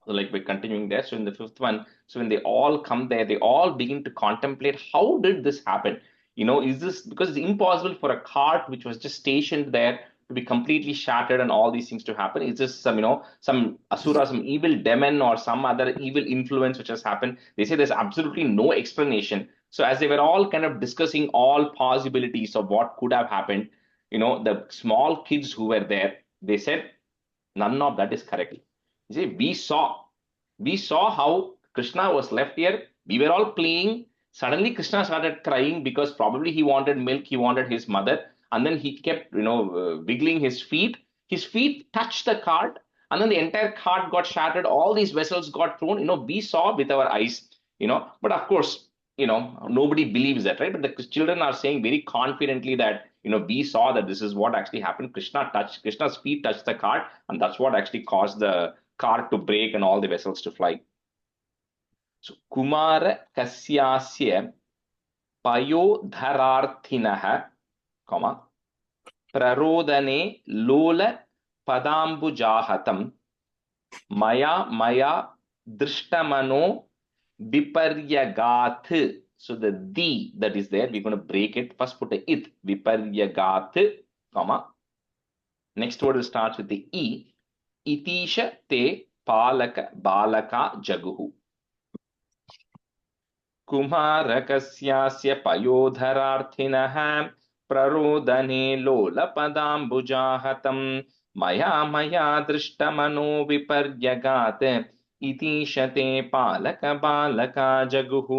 So like we're continuing there. So in the fifth one, so when they all come there, they all begin to contemplate, how did this happen? Is this because it's impossible for a cart which was just stationed there to be completely shattered and all these things to happen? Is this some asura, some evil demon or some other evil influence which has happened? They say there's absolutely no explanation. So as they were all kind of discussing all possibilities of what could have happened, the small kids who were there, they said, none of that is correct. You see, we saw how Krishna was left here. We were all playing. Suddenly, Krishna started crying because probably he wanted milk. He wanted his mother, and then he kept, wiggling his feet. His feet touched the cart, and then the entire cart got shattered. All these vessels got thrown. We saw with our eyes. But of course, nobody believes that, right? But the children are saying very confidently that we saw that this is what actually happened. Krishna's feet touched the cart, and that's what actually caused the cart to break and all the vessels to fly. So Kumara Kasyasya Payodhararthinah, Prarodane Lola Padambujahatam Maya Drishtamano Viparyagath. So the D that is there, we're going to break it. First put a it, Viparyagath, next word starts with the E. Itisha te palaka balaka jaguhu. कुमारकस्यास्य पयोधरार्थिनः प्ररोदने लोलपदाम्बुजाहतं मया दृष्टमनो विपर्यगात् इतीशते पालकबालका जगुः।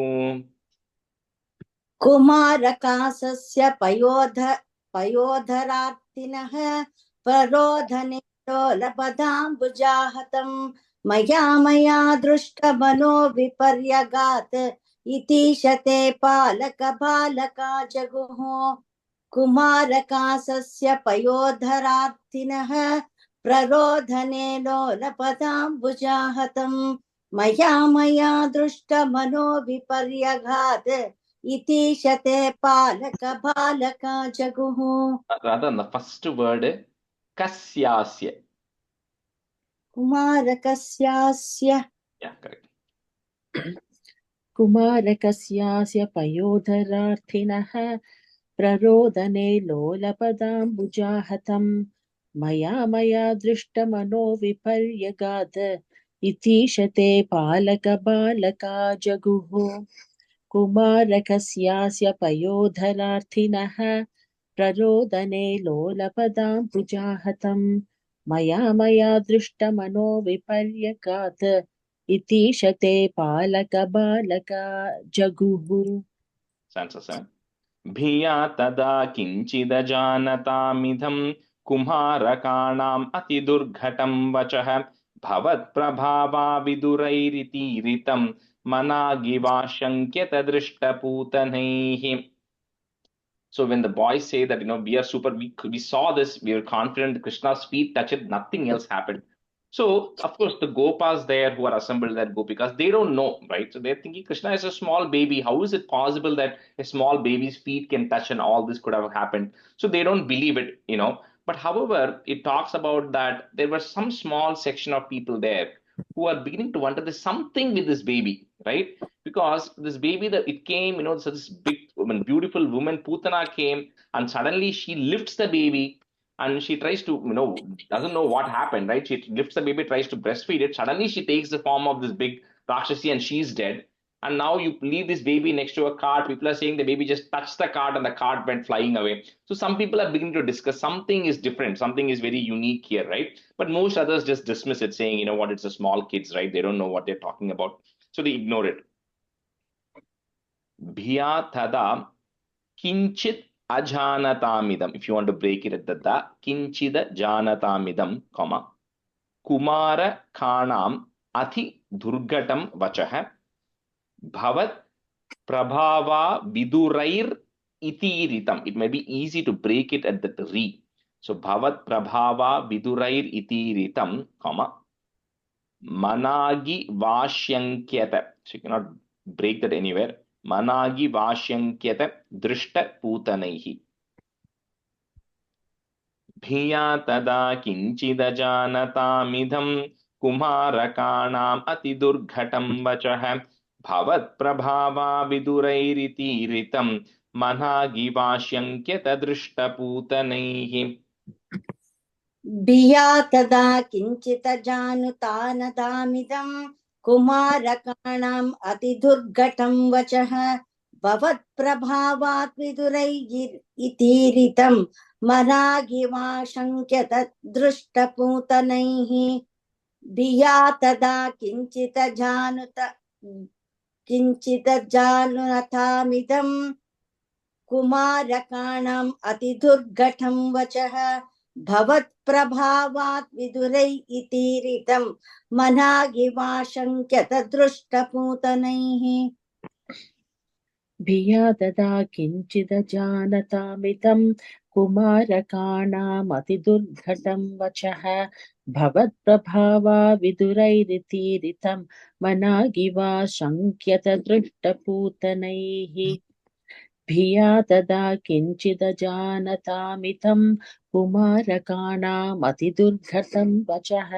कुमारकासस्य पयोधरार्थिनः प्ररोदने लोलपदाम्बुजाहतं मया दृष्टमनो विपर्यगात् इतीशते पालकबालका जगुः। कुमारकासस्य पयोधरार्थिनः प्ररोदने लोलपदाम्बुजाहतं मया दृष्टमनो विपर्यगात् इतीशते पालकबालका जगुः। Rather, the first word kasyasya. कुमारकस्यास्य. Yeah, correct. कुमारकस्यास्य पयोधरार्थिनः प्ररोदने लोलपदाम्बुजाहतं मया दृष्टमनो विपर्यगात् इतीशते पालकबालका जगुः। कुमारकस्यास्य पयोधरार्थिनः प्ररोदने लोलपदाम्बुजाहतं मया दृष्टमनो विपर्यगात् इतीशते पालकबालका जगुः। Stanza 7. भिया तदा किञ्चिदजानतामिदं कुम्हारकाणाम् अतिदुर्घटं वचः भवत्प्रभावा विदुरैरितीरितं मनागिवाशङ्क्यत दृष्टपूतनैः. So when the boys say that, we are super, we saw this, we are confident Krishna's feet touch it, nothing else happened. So, of course, the Gopas there who are assembled at Gopikas, they don't know, right? So they're thinking Krishna is a small baby. How is it possible that a small baby's feet can touch and all this could have happened? So they don't believe it, But however, it talks about that there were some small section of people there who are beginning to wonder there's something with this baby, right? Because this baby, that it came, so this big woman, beautiful woman, Putana came, and suddenly she lifts the baby and she tries to, doesn't know what happened, right? She lifts the baby, tries to breastfeed it. Suddenly she takes the form of this big Rakshasi and she's dead. And now you leave this baby next to a cart. People are saying the baby just touched the cart and the cart went flying away. So some people are beginning to discuss something is different. Something is very unique here, right? But most others just dismiss it saying, it's a small kids, right? They don't know what they're talking about. So they ignore it. Bhiya tada kinchit ajanatamidam. If you want to break it at the da, kinchida janatamidam, comma. Kumara khanam athi durgatam vachaha. Bhavat prabhava vidurair itiritam. It may be easy to break it at the re. So bhavat prabhava vidurair itiritam, comma. Managi vashyankyata. So you cannot break that anywhere. Managi vashyankyata drishta putanaihi. Bhiya tada kinchidajanataamidham kumarakānām atidurghatam vachah bhavat prabhava vidurairitiiritam managi vashyankyata drishta putanaihi. भिया तदा किञ्चित् जानुतानतामिदं कुमारकाणाम् अतिदुर्घटं वचः भवत्प्रभावात् विदुरैरितीरितं मनागिवाशङ्क्यत दृष्टपूतनैः। भिया तदा किञ्चित् जानुतामिदं कुमारकाणाम् अतिदुर्घटं वचः भवत्प्रभावात् विदुरैरितीरितं मनागिवाशङ्क्यत दृष्टपूतनैः। भिया तदा किञ्चिदजानतामिदं कुमारकाणामतिदुर्घटं वचः भवत्प्रभावा विदुरैरितीरितं मनागिवा शङ्क्यत दृष्टपूतनैः। भिया तदा किञ्चिदजानतामिदं कुमारकाणामतिदुर्घटं वचः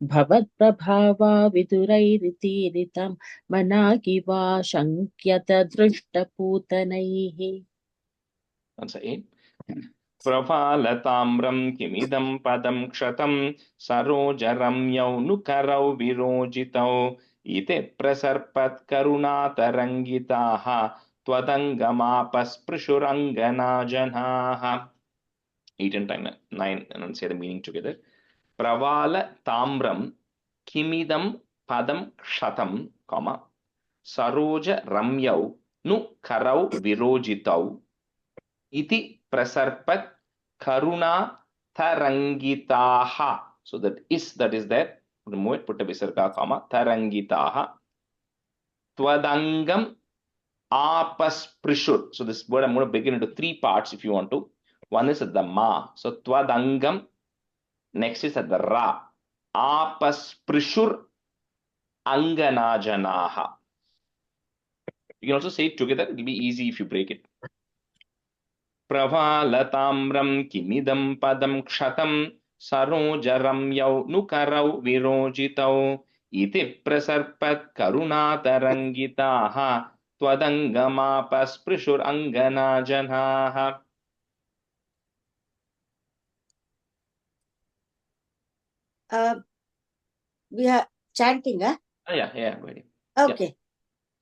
भवत्प्रभावा विदुरैरितीरितं मनागिवा शङ्क्यत दृष्टपूतनैः। प्रफालताम्रं किमिदं पदं क्षतं सरोजरम्यौ नुकरौ विरोजितौ ite prasarpat karunatarangitāha tvadangamāpasprishuranganājanaha. 8 and 9, and say the meaning together. Pravala tamram kimidam padam kshatam, comma, saroja ramyau nu karau virojitau iti prasarpat karuna tarangitaha. So that is there. Remove it, put a visarga comma, tarangitaha. Twadangam apasprishur. So this word I'm going to begin into 3 parts if you want to. One is at the ma. So twadangam. Next is at the ra. Apasprishur anganajanaha. You can also say it together. It will be easy if you break it. Pravalatamram kimidam padam kshatam sarojaramyau nukarau virojitau iti prasarpat karunatarangitaha twadangamapasprisur anganajanaha. We are chanting, huh? Yeah, very. Okay.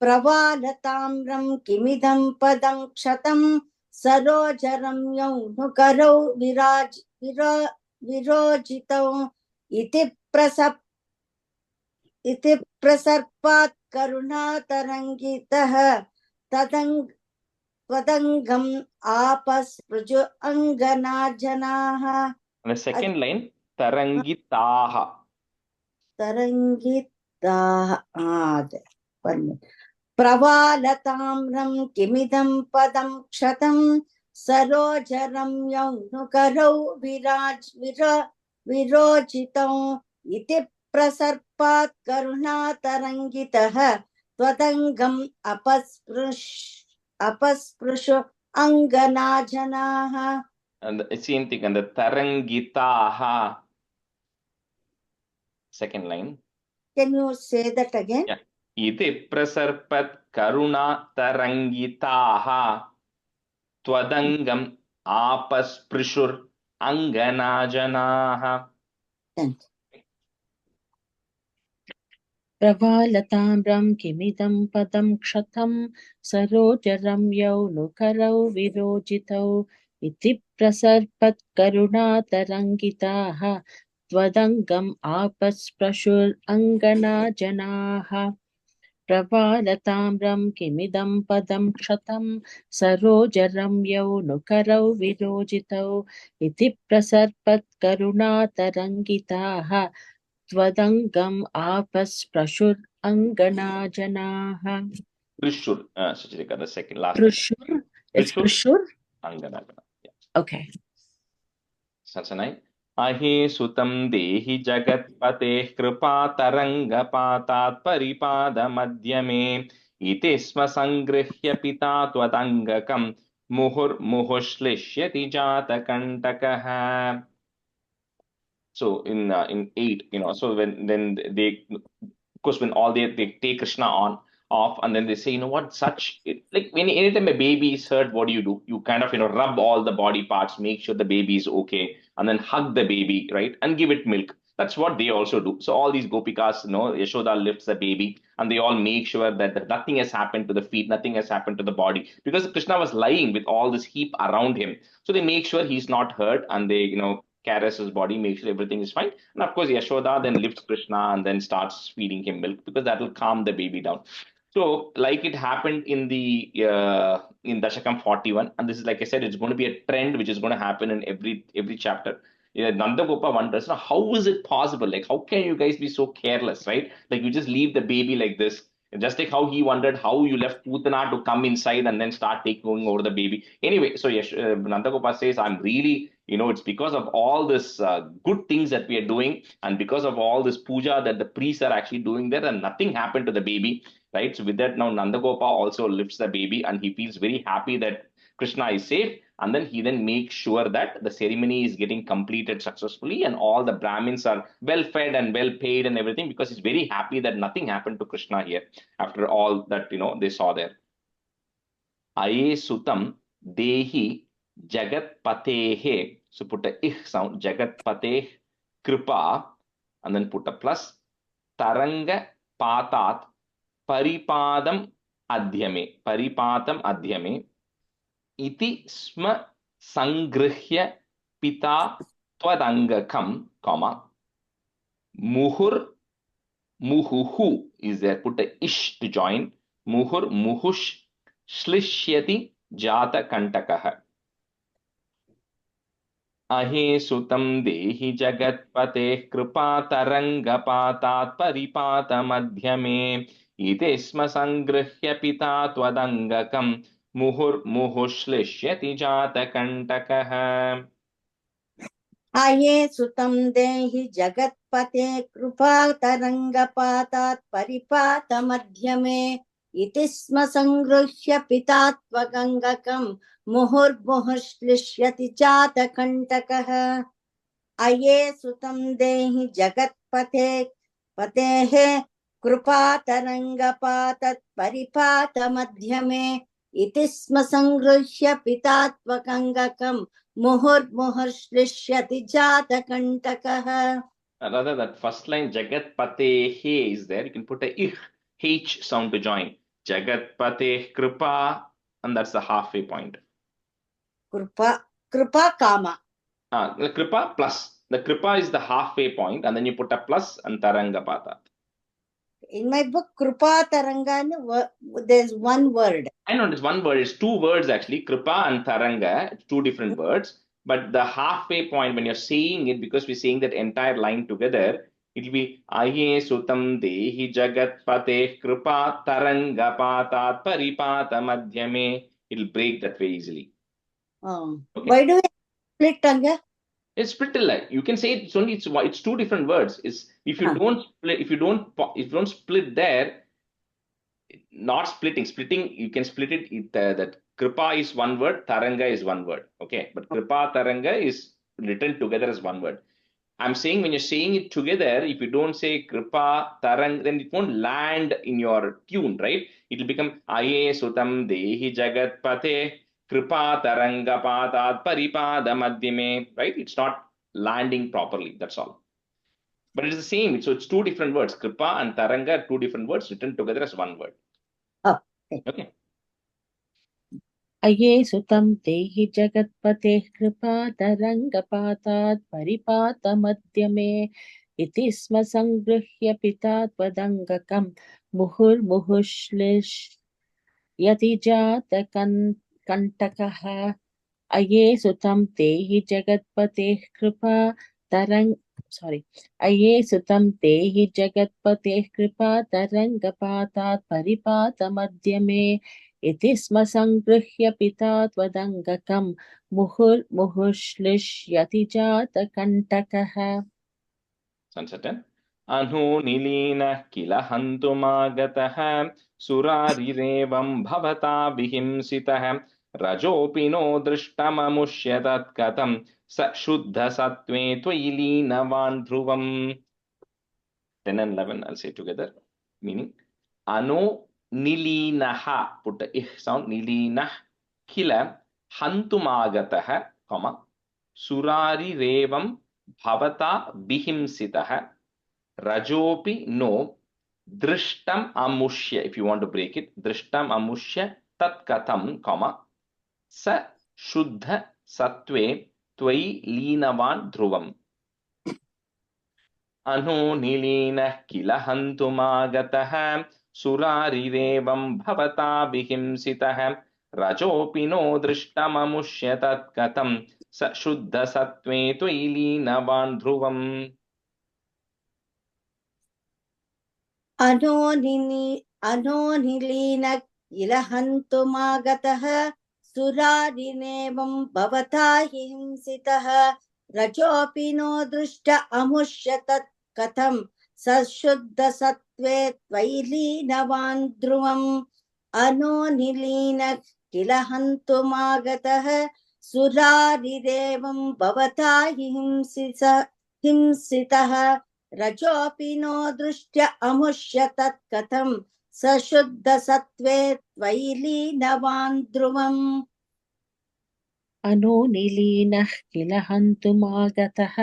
Pravalatamram kimidam padam kshatam sarojaram yaunukarau virojitau iti prasarpat karunatarangitaha tadangam apaspruju anganajanaha. And the second line, tarangitaha. Tarangitaha. 1 minute. Pravalatamram kimidam padam kshatam sarojaram yaunukarau virojitau iti prasarpat karunatarangitaha twadangam apasprishu anganajanaha. And the same thing, and the tarangitaha. Second line. Can you say that again? Yeah. Iti prasarpat karuna tarangitaha twadangam apasprishur anganajanaha. Pravalatamram kimidam padam kshatam sarojaramyau nukarau virojitau iti prasarpat karunatarangitaha twadangam apasprashur anganajanaha. Pravalatamram kimidam padam kshatam sarojaramyau nukarau virojitau iti prasarpat karunatarangitaha twadangam apasprashur anganajanaha. Prishur, Suchirika, the second last. Prishur? It's prishur? Anganajana. Yeah. Okay. That's a 9. Ahi sutam dehi jagatpate kripa tarangapatat paripada madhyame iti sma sangrihya pita twadangakam muhur muhuslishyati jata kantakaha. So in 8, so when they, of course, when all they take Krishna off, and then they say, what, like anytime a baby is hurt, what do? You kind of, rub all the body parts, make sure the baby is okay, and then hug the baby, right? And give it milk. That's what they also do. So all these gopikas, Yashoda lifts the baby, and they all make sure that nothing has happened to the feet, nothing has happened to the body, because Krishna was lying with all this heap around him. So they make sure he's not hurt, and they, caress his body, make sure everything is fine. And of course, Yashoda then lifts Krishna and then starts feeding him milk, because that will calm the baby down. So, like it happened in the in Dasakam 41, and this is, like I said, it's going to be a trend which is going to happen in every chapter. Nanda Gopa wonders, how is it possible? Like, how can you guys be so careless, right? Like, you just leave the baby like this. Just like how he wondered how you left Putana to come inside and then start taking over the baby. Anyway, so Nanda Gopa says, I'm really, it's because of all this good things that we are doing, and because of all this puja that the priests are actually doing there, and nothing happened to the baby, right? So with that, now Nanda Gopa also lifts the baby, and he feels very happy that Krishna is safe. And then he makes sure that the ceremony is getting completed successfully, and all the Brahmins are well fed and well paid and everything, because he's very happy that nothing happened to Krishna here after all that, they saw there. Aye sutam dehi jagat patehe. So put a ih sound, jagat pateh kripa, and then put a plus. Taranga पातात् परिपादम् अध्यमे इति स्म संगृह्य पिता त्वदङ्गकं comma मुहुः is there, put a ish to join, मुहुः श्लिष्यति जातकण्टकः अहे सुतं देहि जगत्पतेः कृपातरङ्गपातात् परिपातमध्यमे इति स्म संगृह्य पिता त्वदङ्गकं मुहुर्मुहुश्लिष्यति जातकण्टकः आये सुतं देहि जगत्पते कृपातरङ्गपातात् परिपातमध्यमे इति स्म संगृह्य पिता त्वदङ्गकं मुहुर्मुहुश्लिष्यति जातकण्टकः अये सुतं देहि जगत्पते पतेः कृपातरङ्गपातात् परिपातमध्यमे इति स्म संगृह्य पिता त्वदङ्गकं मुहुर्मुहुश्लिष्यति जातकण्टकः. Rather, that first line Jagatpatehe is there. You can put a H sound to join. Jagatpateh Kripa, and that's the halfway point. Kripa kama. The Kripa plus. The Kripa is the halfway point, and then you put a plus and Tarangapata. In my book, Kripa Taranga, there's one word. I know it's one word. It's two words actually. Kripa and Taranga, two different words. But the halfway point, when you're saying it, because we're saying that entire line together, it will be Aye Sutam Dehi Jagat Pate Kripa Taranga Patat Paripata Madhyame. It'll break that way easily. Oh. Okay. Why do we split Tanga? It's split like you can say it's two different words. It's if you don't split there, not splitting, you can split it. That Kripa is one word, Taranga is one word. Okay, but Kripa Taranga is written together as one word. I'm saying when you're saying it together, if you don't say Kripa Taranga, then it won't land in your tune, right? It'll become Aye Sutam Dehi Jagat Pate Kripa Taranga Patat Paripada Madhyame, right? It's not landing properly, that's all. But it's the same, so it's two different words. Kripa and Taranga are two different words written together as one word. Oh. Okay. अये सुतं देहि जगत्पतेः कृपातरङ्गपातात् परिपातमध्यमे इति स्म संगृह्य पिता त्वदङ्गकं मुहुर्मुहुश्लिष्यति जातकण्टकः अये सुतं देहि जगत्पतेः अये सुतं देहि जगत्पतेः कृपातरङ्गपातात् परिपातमध्यमे इति स्म संगृह्य पिता त्वदङ्गकं मुहुर्मुहुश्लिष्यति जातकण्टकः. Sunset. अनु निलीनः किल हन्तुमागतः सुरारिरेवं भवता विहिंसितः रजोऽपि नो दृष्टममुष्य तत्कथं स शुद्धसत्त्वे त्वयि लीनवान् ध्रुवम्. 10 and 11 I'll say together, meaning Ano Nilinaha, put the ih sound, Nilinah Kila Hantumagataha, comma, Surari Revam Bhavata Bihimsitaha, Rajopi no, Drishtam Amushya, if you want to break it, Drishtam Amushya Tat Katam, comma, Sa Shuddha Sattve Tvai Linavan Dhruvam. अनु नीलीनः किल हन्तुमागतः सुरारिरेवं भवता विहिंसितः रजोऽपि नो दृष्टममुष्य तत्कथं स शुद्धसत्त्वे त्वयि लीनवान् ध्रुवम्. अनोनिलीनः किल हन्तुमागतः सुरारिरेवं भवता हिंसितः रजोऽपि नो दृष्ट अमुष्य तत् कथं सशुद्धसत्त्वे त्वयि लीनवान् ध्रुवम्. अनोनिलीनः किल हन्तुमागतः सुरारिरेवं भवता हिंसितः रजोऽपि नो दृष्ट्य अमुष्य तत् कथं सशुद्धसत्त्वे त्वयि लीनवान् ध्रुवम्. अनुनिलीनः किल हन्तुमागतः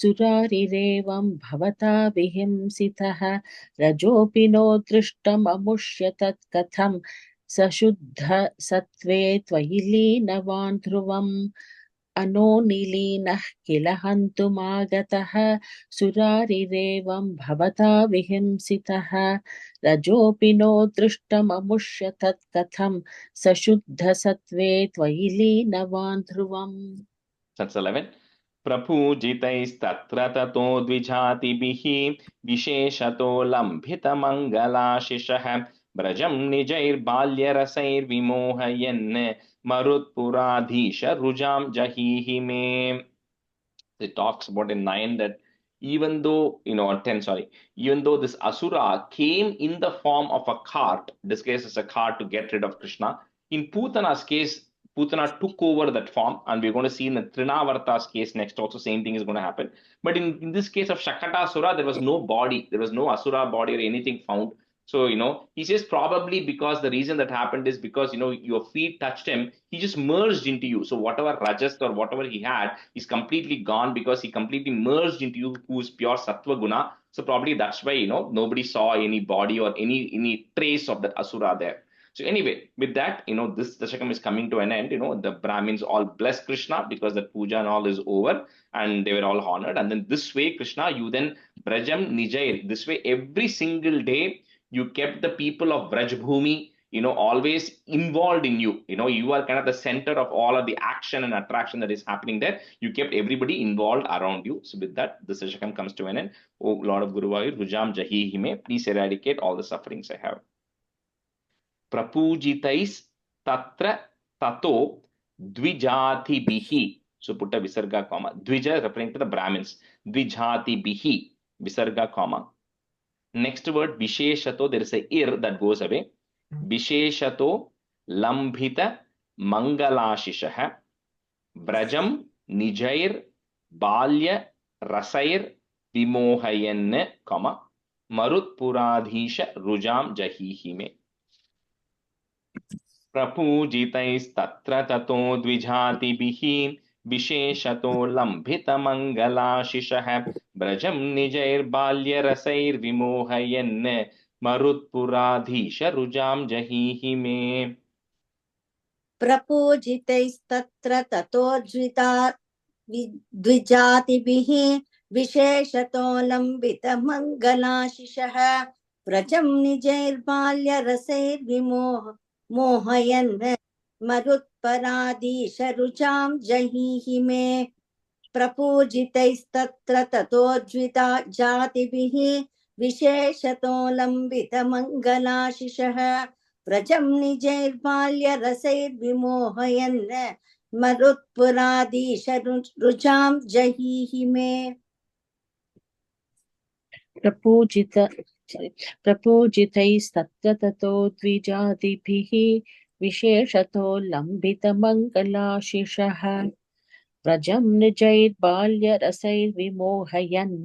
सुरारिरेवं भवता विहिंसितः रजोऽपि नो दृष्टममुष्य तत्कथं सशुद्ध सत्त्वे त्वयि लीनवान् ध्रुवम् अनोनिलीनः किल हन्तुमागतः सुरारिरेवं भवता विहिंसितः रजोऽपि नो दृष्टममुष्य तत्कथं सशुद्धसत्त्वे त्वयि लीनवान् ध्रुवम्. That's 11. प्रपूजितैस्तत्र ततो द्विजातिभिः विशेषतो लम्भितमङ्गलाशिषः व्रजं निजैर्बाल्यरसैर्विमोहयन् मरुत्पुराधीशरुजां जहीहि मे. It talks about in 9 that even though, 10, sorry, even though this Asura came in the form of a cart, disguised as a cart to get rid of Krishna, in Putana's case, Putana took over that form, and we're going to see in the Trinavarta's case next also, same thing is going to happen. But in this case of Shakatasura, there was no body, there was no Asura body or anything found. So, he says probably because the reason that happened is because, your feet touched him, he just merged into you. So whatever rajas or whatever he had is completely gone because he completely merged into you, who's pure sattva guna. So probably that's why, nobody saw any body or any trace of that asura there. So anyway, with that, this Dashakam is coming to an end. The Brahmins all bless Krishna because the puja and all is over and they were all honored. And then this way, Krishna, you then Brajam Nijair. This way, every single day, you kept the people of Brajbhumi, always involved in you. You are kind of the center of all of the action and attraction that is happening there. You kept everybody involved around you. So with that, the Shashakam comes to an end. O Lord of Guruvayur, Rujam Jahi Hime, please eradicate all the sufferings I have. Prapujitais tatra tato dvijati bihi. So put a visarga comma. Dvija referring to the Brahmins. Dvijati bihi, visarga comma. Next word, Visheshato, there is a ir that goes away. Visheshato lambhita mangalashishaha Brajam nijair balya rasair vimohayan, marut puradhisha rujam jahihime. प्रपूजितैस्तत्र ततो द्विजातिभिः विशेषतो लम्भितमङ्गलाशिषः व्रजं निजैर्बाल्यरसैर्विमोहयन् मरुत्पुराधीशरुजां जहीहि मे. प्रपूजितैस्तत्र ततो द्विजातिभिः विशेषतो लम्बितमङ्गलाशिषः व्रजं निजैर्बाल्यरसैर्विमोहयन् मरुत्पराधीशरुचां जहीहि मे. प्रपूजितैस्तत्र ततो द्विजातिभिः विशेषतो लम्बितमङ्गलाशिषः व्रजं निजैर्बाल्यरसैर्विमोहयन् मरुत्पुराधीशरुचां जहीहि मे. प्रपूजितैस्तत्र ततो द्विजातिभिः विशेषतो लम्बितमङ्गलाशिषः व्रजं निजैर्बाल्यरसैर्विमोहयन्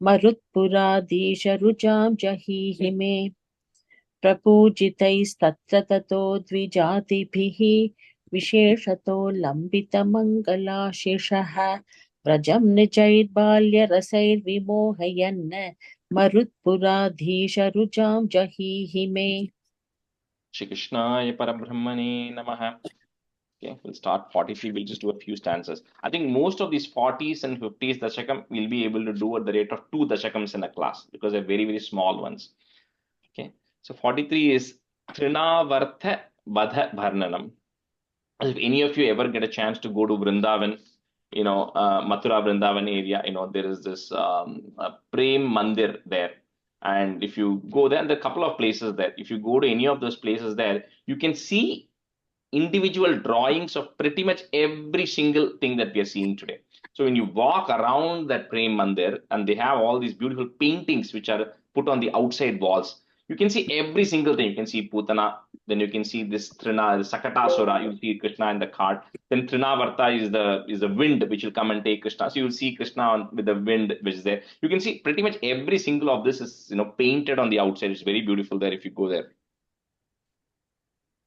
मरुत्पुराधीशरुचां जहीहि मे. प्रपूजितैस्तत्र ततो द्विजातिभिः विशेषतो लम्बितमङ्गलाशिषः व्रजं निजैर्बाल्यरसैर्विमोहयन् मरुत्पुराधीशरुचां जहीहि मे. Shri Krishnaya Parabrahmane Namaha. Okay, we'll start 43. We'll just do a few stanzas. I think most of these 40s and 50s Dashakam we'll be able to do at the rate of 2 Dashakams in a class because they're very, very small ones. Okay, so 43 is Trinavartha Vadha Bharnanam. If any of you ever get a chance to go to Vrindavan, Mathura Vrindavan area, there is this Prem Mandir there. And if you go there, and there are a couple of places there. If you go to any of those places there, you can see individual drawings of pretty much every single thing that we are seeing today. So when you walk around that Prem Mandir, and they have all these beautiful paintings which are put on the outside walls, you can see every single thing. You can see Putana, then you can see this Trina, the Sakatasura, you see Krishna in the cart. Then Trinavarta is the wind which will come and take Krishna. So you will see Krishna with the wind which is there. You can see pretty much every single of this is painted on the outside. It's very beautiful there if you go there.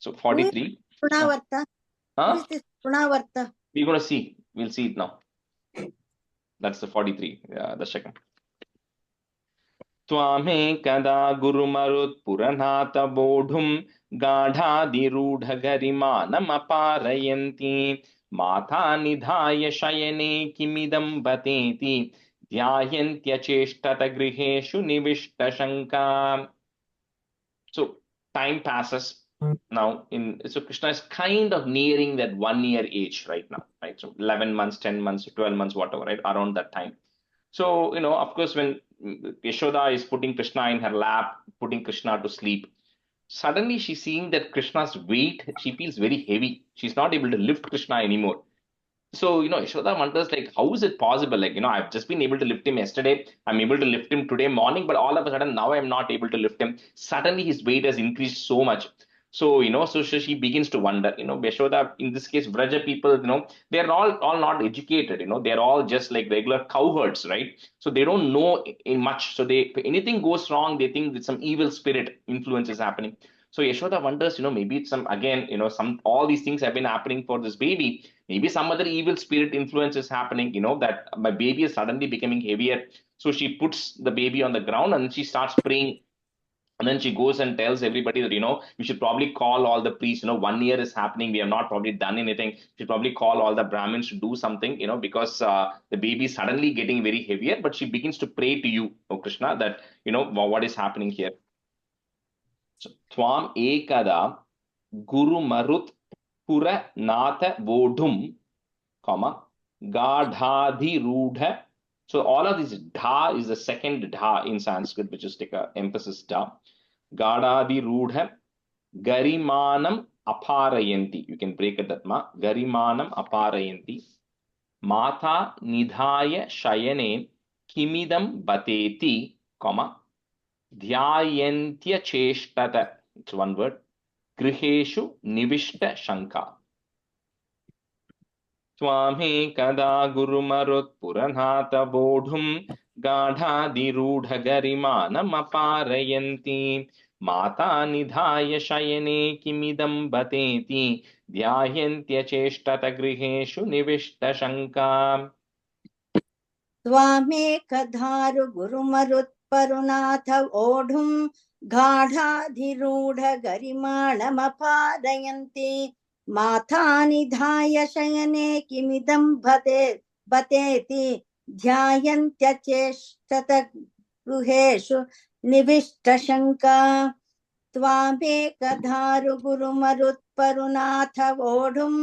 So 43. Trinavarta. Who Huh? is this Gunavarta? We're going to see. We'll see it now. That's the 43 Dashakam. त्वामेकदा गुरुमरुत्पुरनाथ बोढुं गाढादिरूढगरिमानमपारयन्ती माता निधाय शयने किमिदं बतेति ध्यायन्त्यचेष्टत गृहेषु निविष्टशङ्का. So time passes now so Krishna is kind of nearing that 1 year age right now, right? So 11 months, 10 months, 12 months, whatever, right? Around that time. So, of course, when Yashoda is putting Krishna in her lap, putting Krishna to sleep, suddenly she's seeing that Krishna's weight, she feels very heavy. She's not able to lift Krishna anymore. So, Yashoda wonders, like, how is it possible? Like, I've just been able to lift him yesterday. I'm able to lift him today morning, but all of a sudden now I'm not able to lift him. Suddenly his weight has increased so much. So, so she begins to wonder, Yashoda, in this case, Vraja people, they're all not educated, they're all just like regular cowherds, right? So they don't know in much. So if anything goes wrong, they think that some evil spirit influence is happening. So Yashoda wonders, maybe it's all these things have been happening for this baby. Maybe some other evil spirit influence is happening, that my baby is suddenly becoming heavier. So she puts the baby on the ground and she starts praying. And then she goes and tells everybody that, we should probably call all the priests, 1 year is happening. We have not probably done anything. We should probably call all the Brahmins to do something, because the baby is suddenly getting very heavier. But she begins to pray to you, oh Krishna, that, what is happening here. So, Twam ekada guru marut pura nata vodhum, comma, gadhadhi rudha. So all of this dha is the second dha in Sanskrit, which is take a emphasis dha. Gadhadhi rudha garimanam aparayanti. You can break it that ma. Garimanam aparayanti. Mata nidhaya shayane kimidam bateti, comma, Dhyayantya cheshtata. It's one word. Griheshu nivishta shanka. Swami kada gurumarut puranata bodhum gadhadiruಢगरिमानम् अपarayanti Mata nidhaya shayane kimidam bateti Dhyayantya cheshtata griheshu nivishta shanka. त्वामेकधारु गुरुमरुत्परुनाथ ओढुं गाढाधिरूढगरिमाणमपादयन्ति माथा निधाय शयने किमिदं बतेति ध्यायन्त्यचेष्टत गृहेषु निविष्टशङ्का त्वामेकधारु गुरुमरुत्परुनाथ ओढुं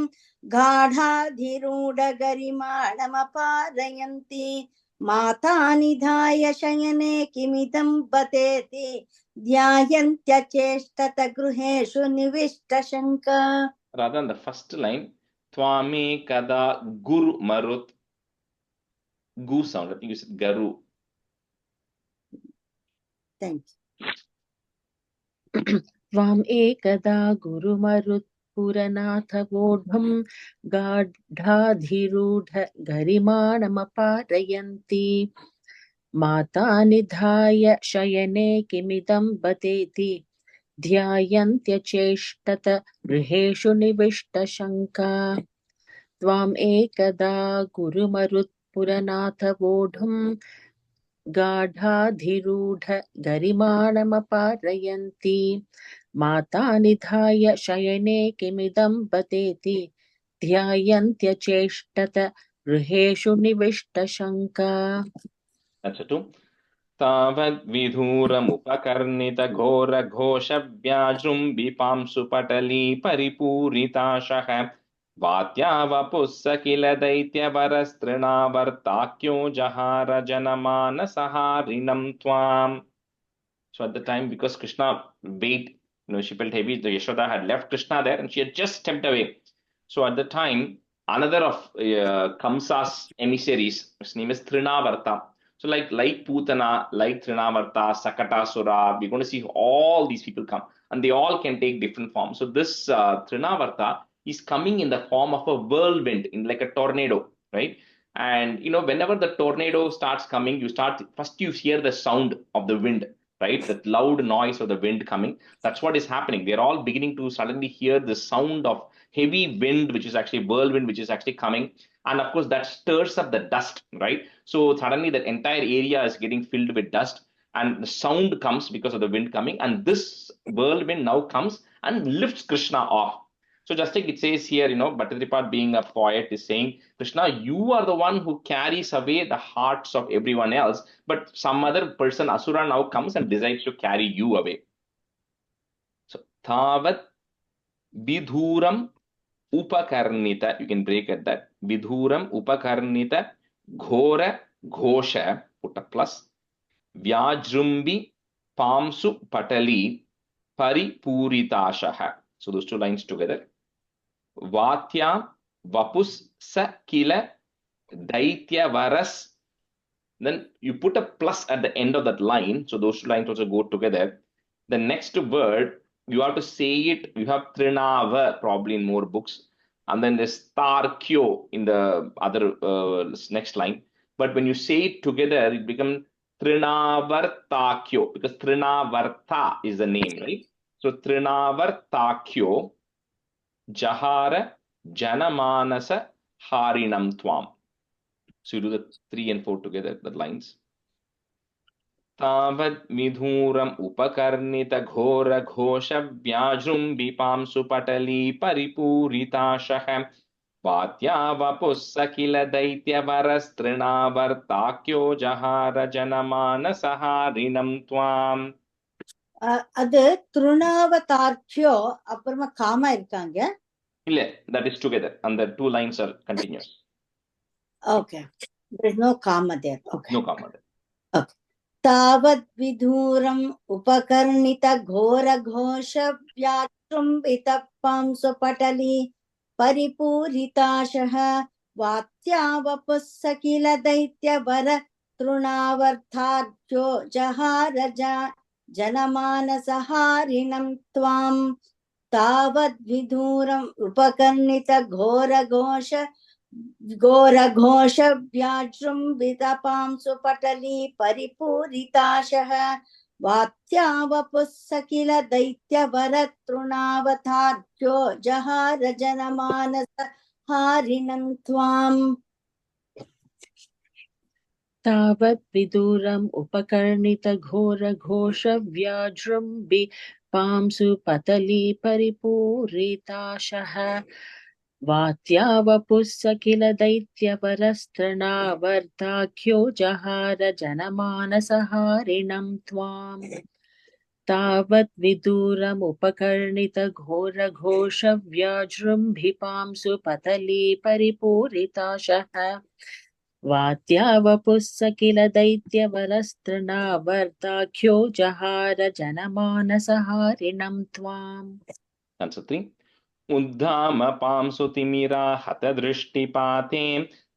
गाढाधिरूढगरिमाणमपादयन्ति माता निधाय शयने किमिदं बतेति ध्यायन्त्यचेष्टत गृहेषु निविष्टशङ्का. Rather than the first line, Twame kada guru marut. Gu sound. I think you said garu. Thank you. त्वाम् एकदा गुरुमरुत्पुरनाथ वोढुं गाढाधिरूढगरिमाणमपारयन्ति माता निधाय शयने किमिदं बतेति ध्यायन्त्यचेष्टत गृहेषु निविष्टशङ्का त्वाम् एकदा गुरुमरुत्पुरनाथ वोढुं गाढाधिरूढगरिमाणमपारयन्ति माता निधाय शयने किमिदं बतेति ध्यायन्त्यचेष्टत गृहेषु निविष्टशङ्का. That's two. तावद्विधूरमुपकर्णितघोरघोषव्याजृम्बिपांसु पटली परिपूरिताशः वात्यावपुः स किल दैत्यवरस्तृणावर्ताख्यो जहार जनमानसहारिणं त्वाम्. So at the time, because Krishna weight, she felt heavy, the Yashoda had left Krishna there and she had just stepped away. So at the time, another of Kamsa's emissaries, his name is Trinavarta. So like Putana, like Trinavarta, Sakatasura, we're going to see all these people come and they all can take different forms. So this Trinavarta is coming in the form of a whirlwind, in like a tornado, right? And whenever the tornado starts coming, first you hear the sound of the wind. right? That loud noise of the wind coming. That's what is happening. They're all beginning to suddenly hear the sound of heavy wind, which is actually whirlwind, which is actually coming. And of course, that stirs up the dust, right? So suddenly that entire area is getting filled with dust, and the sound comes because of the wind coming. And this whirlwind now comes and lifts Krishna off. So just like it says here, Bhattacharya being a poet is saying, Krishna, you are the one who carries away the hearts of everyone else, but some other person, Asura, now comes and decides to carry you away. So, Tavat Vidhuram Upakarnita, you can break at that. Vidhuram Upakarnita Ghora Ghosha, put a plus, Vyajrumbi Pamsu Patali Paripuritashaha. So those two lines together. Vatya Vapus Sa Kila Daitya Varas. Then you put a plus at the end of that line. So those two lines also go together. The next word, you have to say it. You have Trinava probably in more books. And then there's Tarkyo in the other next line. But when you say it together, it becomes Trinavartakyo, because Trinavarta is the name, right? So Trinavartakyo Jahara Janamanasa Harinam Twam. So you do the 3 and 4 together, the lines. Tavad midhuram upakarnita ghora ghosha vyajrum bipam supatali paripuritashaha vatyava pussakila daitya varastrinavartakyo jahara janamanasa harinam Twam. அது திருணாவதார்க்கியோ அப்புறமா gamma இருக்காங்க. இல்ல, that is together and the two lines are continuous. Okay, there is no comma there. Okay, No comma there. Okay. Tavad vidhuram upakarnita ghora ghosha vyatrumbita pamso patali paripuritashaha vatyavapussakila daitya vara trunavartharkyo jaharaja janamanasaharinam tvam Tavad vidhuram upakarnita ghora ghosha vyajrumbita pamsu patali paripuritashaha vatyavapussakila daitya varatrunavatharkyo jahara janamanasa harinam tvam. Tavat viduram upakarnita ghora ghosha vyajrumbi pamsu patali paripuritashaha vatyavapussakila daitya varastranavartakyo jahara janamanasaharinam Twam. Tavat viduram upakarnita ghora ghosha vyajrumbhi pamsu patali paripuritashaha vatyavapussakila daitya varastranavartakyo jahara janamanasaharinam Twam. Answer 3. Uddhama pamsu timira hata drishtipate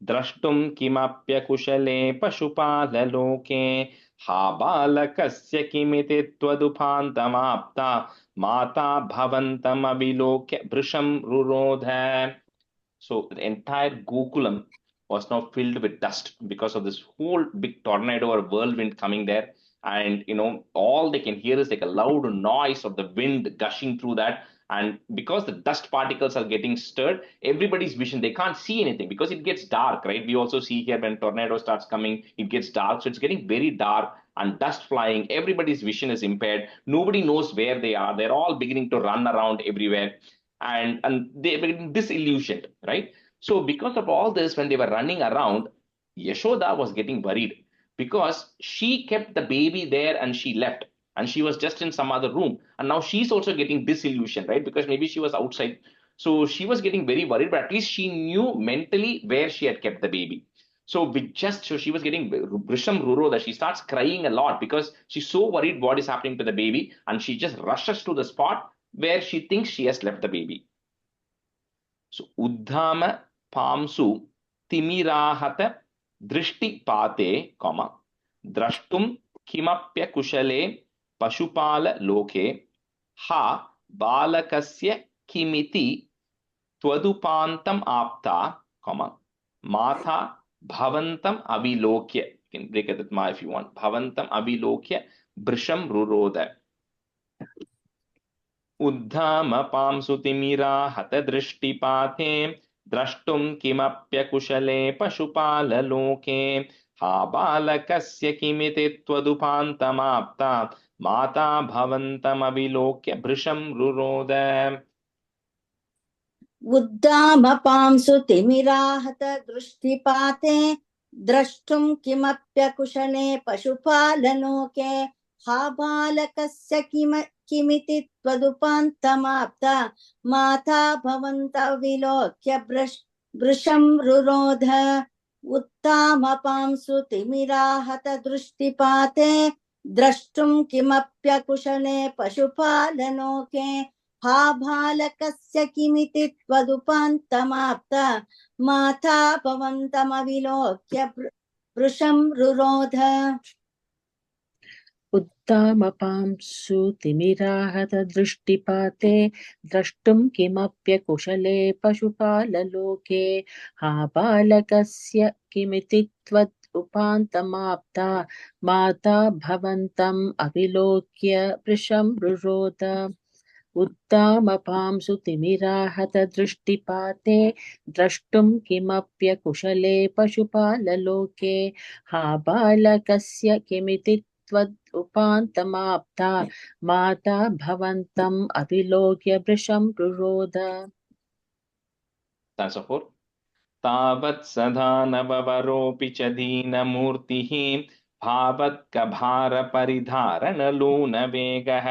drashtum kimapya kushale pashupalaloke ha balakasya kimite tvadupantamapta mata bhavantam avilokya brisham rurodha. So the entire Gokulam was now filled with dust because of this whole big tornado or whirlwind coming there. And all they can hear is like a loud noise of the wind gushing through that. And because the dust particles are getting stirred, everybody's vision, they can't see anything because it gets dark, right? We also see here when tornado starts coming, it gets dark. So it's getting very dark and dust flying. Everybody's vision is impaired. Nobody knows where they are. They're all beginning to run around everywhere. And they were disillusioned, right? So because of all this, when they were running around, Yashoda was getting worried because she kept the baby there and she left. And she was just in some other room. And now she's also getting disillusioned, right? Because maybe she was outside. So she was getting very worried, but at least she knew mentally where she had kept the baby. So she was getting Brisham Ruro, that she starts crying a lot because she's so worried what is happening to the baby. And she just rushes to the spot where she thinks she has left the baby. So Uddhama Pamsu Timirahata Drishti Pate, Drashtum Kimapya Kushale Pashupala Loke Ha Balakasya Kimiti Twadupantam Apta, Mata Bhavantam Avilokya. You can break it with Ma if you want. Bhavantam Avilokya भृशं रुरोध उद्धामपां तिमिरा हतदृष्टिपाते द्रष्टुं किमप्यकुशले पशुपाललोके हा बालकस्य किमिति त्वदुपान्तमाप्ता माता भवन्तमविलोक्य भृशं रुरोद उद्दामपांसु तिमिराहत दृष्टिपाते द्रष्टुं किमप्यकुशले पशुपालनोके हा बालकस्य किमिति त्वदुपान्तमाप्ता माता भवन्तविलोक्य भृशं रुरोध उत्तामपांसु तिमिराहत दृष्टिपाते द्रष्टुं किमप्यकुशले पशुपालनोके हा बालकस्य किमिति त्वदुपान्तमाप्ता माता भवन्तमविलोक्य भृशं रुरोध उत्तामपांसु तिमिराहत दृष्टिपाते द्रष्टुं किमप्यकुशले पशुपाललोके हा बालकस्य किमिति त्वदुपान्तमाप्ता माता भवन्तम् अविलोक्य भृशं रुरोध उत्तामपांसु तिमिराहत दृष्टिपाते द्रष्टुं किमप्यकुशले पशुपाललोके हा बालकस्य किमिति त्वदुपान्तमाप्ता माता भवन्तम् अविलोक्य भृशं रुरोध तावत् सदा नववरोऽपि च दीनमूर्तिः भावत्कभारपरिधारणलूनवेगः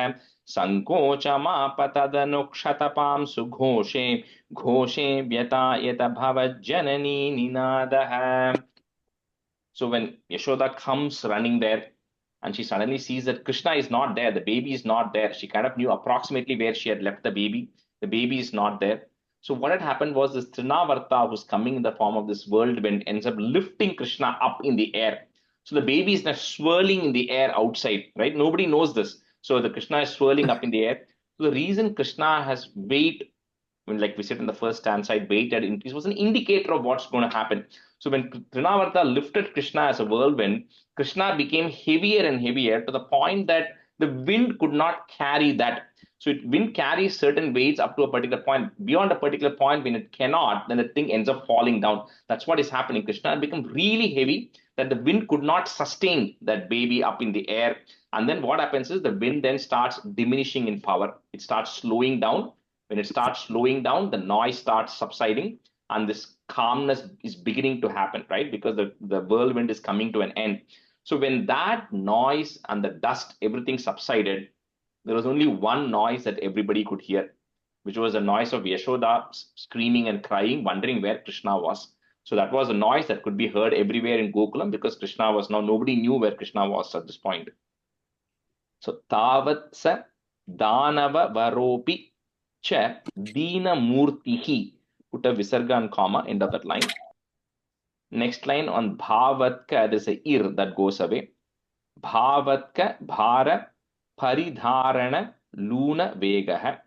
सङ्कोचमापतदनुक्षतपां सुघोषे घोषे व्यतायत भवज्जननी निनादः. So when Yashoda comes running there and she suddenly sees that Krishna is not there, the baby is not there. She kind of knew approximately where she had left the baby. The baby is not there. So what had happened was this Trinavarta, who's coming in the form of this whirlwind, ends up lifting Krishna up in the air. So the baby is now swirling in the air outside, right? Nobody knows this. So the Krishna is swirling up in the air. So the reason Krishna has weight, like we said in the first stanza, weight had increased, was an indicator of what's going to happen. So when Trinavarta lifted Krishna as a whirlwind, Krishna became heavier and heavier to the point that the wind could not carry that. So wind carries certain weights up to a particular point. Beyond a particular point, when it cannot, then the thing ends up falling down. That's what is happening. Krishna had become really heavy that the wind could not sustain that baby up in the air. And then what happens is the wind then starts diminishing in power. It starts slowing down. When it starts slowing down, the noise starts subsiding and this calmness is beginning to happen, right? Because the whirlwind is coming to an end. So when that noise and the dust, everything subsided, there was only one noise that everybody could hear, which was the noise of Yashoda screaming and crying, wondering where Krishna was. So that was a noise that could be heard everywhere in Gokulam because Krishna was now, nobody knew where Krishna was at this point. So tavat sa danava varopi cha dina murtihi. Put a visarga and comma, end of that line. Next line on bhavatka, there's a ir that goes away. Bhavatka bhara paridharana luna vegaha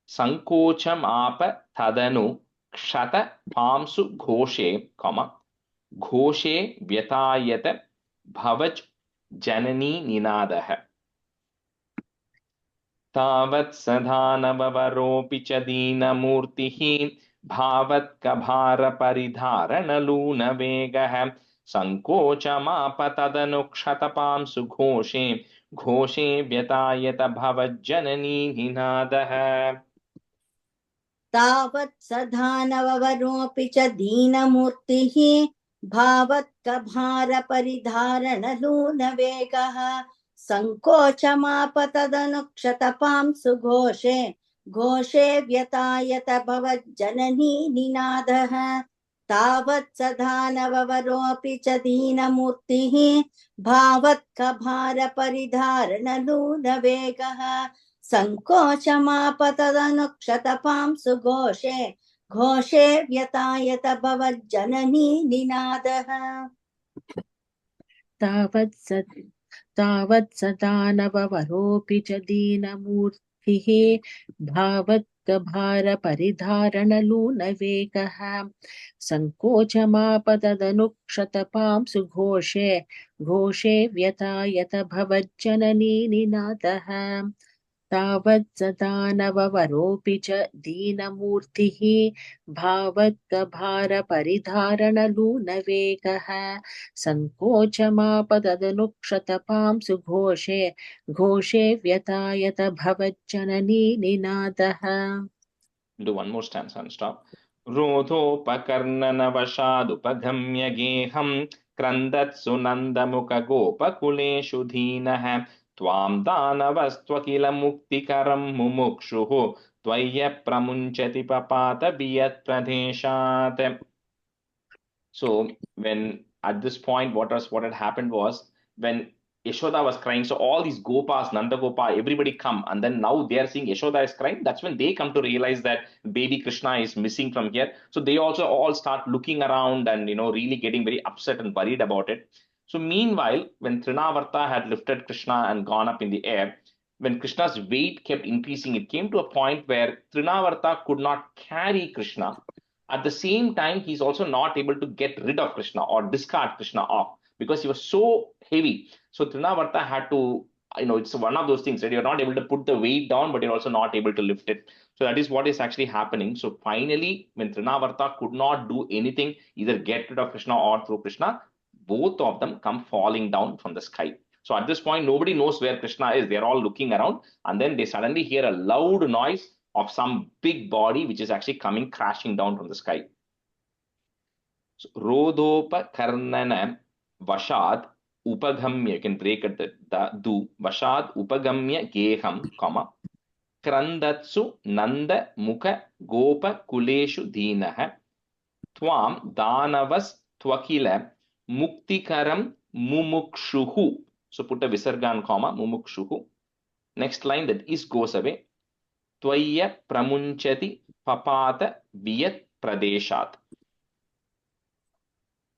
sankocham apa tadanu kshata pamsu ghoshe, comma, ghoshe vyatayata bhavaj janani ninadaha. तावत् सदा नववरोऽपि च दीनमूर्तिः भावत्कभारपरिधारणलूनवेगः सङ्कोचमापतदनुक्षतपां सुघोषे घोषे व्यतायत भवज्जननी निनादः. तावत् सदा नववरोऽपि च दीनमूर्तिः भावत्कभारपरिधारणलूनवेगः सङ्कोचमापतदनुक्षतपां सुघोषे घोषे व्यतायत भवज्जननी निनादः. तावत् सदा नववरोऽपि च दीनमूर्तिः भावत्कभारपरिधारणलूनवेगः सङ्कोचमापतदनुक्षतपां सुघोषे घोषे व्यतायत भवज्जननी निनादः. तावत् सदा नववरोऽपि च दीनमूर्तिः भावत्कभारपरिधारणलूनवेगः सङ्कोचमापतदनुक्षतपां सुघोषे घोषे व्यतायत भवज्जननी निनादः तावत् दानववरोऽपि च दीनमूर्तिः भावत्कभारपरिधारणलूनवेगः सङ्कोचमापतदनुक्षतपां सुघोषे घोषे व्यतायत भवज्जननी निनादः. Do one more stanza and stop. रोधोपकर्णनवशादुपगम्य गेहं क्रन्दत्सु नन्दमुखगोपकुलेषु धीनः त्वां दानवस्त्वकिल मुक्तिकरं मुमुक्षुः त्वय्यप्रमुञ्चति पपात वियत्प्रदेशात्. So when at this point what had happened was when Yashoda was crying, so all these Gopas, Nanda Gopa, everybody come, and then now they are seeing Yashoda is crying. That's when they come to realize that baby Krishna is missing from here. So they also all start looking around and really getting very upset and worried about it. So meanwhile, when Trinavarta had lifted Krishna and gone up in the air, when Krishna's weight kept increasing, it came to a point where Trinavarta could not carry Krishna. At the same time, he's also not able to get rid of Krishna or discard Krishna off because he was so heavy. So Trinavarta had to, it's one of those things that you're not able to put the weight down, but you're also not able to lift it. So that is what is actually happening. So finally, when Trinavarta could not do anything, either get rid of Krishna or through Krishna, both of them come falling down from the sky. So at this point, nobody knows where Krishna is. They're all looking around, and then they suddenly hear a loud noise of some big body which is actually coming crashing down from the sky. So, Rodhopa Karnana Vashad Upagamya, you can break at the du, Vashad Upagamya Geham, comma, Krandatsu Nanda Mukha Gopa Kuleshu Dinaha, Twam Danavas Twakila Muktikaram Mumukshuhu. So put a Visargan, comma, Mumukshuhu. Next line, that is goes away. Tvaya pramunchati papata viyat pradeshat.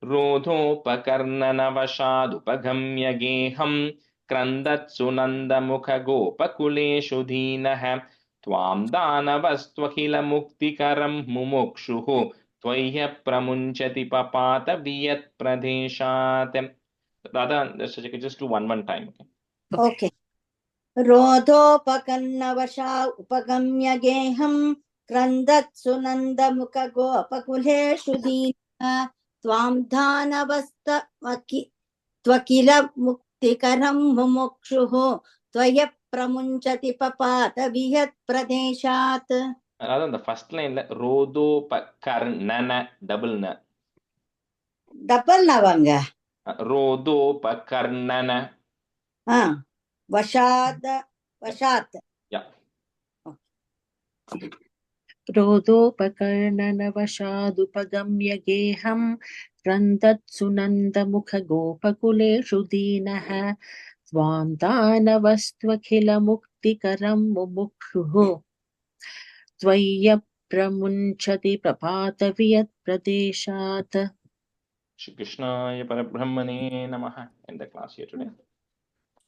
Rodhopakarnanavashadupaghamya geham krandatsu nandamukha gopakuleshu dhinah tvam danavastvakila muktikaram mumukshuhu tvaya pramunchati papata viyat pradeshat. Radha, just do one time. Okay. रोधोपकर्णवशा उपगम्य गेहं क्रन्दत्सु नन्दमुखगोपकुलेषु दीनः त्वां दानवस्त्वकिल मुक्तिकरं मुमुक्षुः त्वय्यप्रमुञ्चति पपात वियत्प्रदेशात्. Rather, the first line, Rodhopakarnana, double na. Double navanga. Rodhopakarnana. Vashat. Yeah. रोदोपकर्णनवशादुपगम्य गेहं क्रन्दत्सु नन्दमुखगोपकुलेषु दीनः त्वां दानवस्त्वखिलमुक्तिकरं मुमुक्षुः त्वय्यप्रमुञ्चति प्रपातवियत्प्रदेशात्. Shri Krishnaya Parabrahmane Namaha. End the class here today.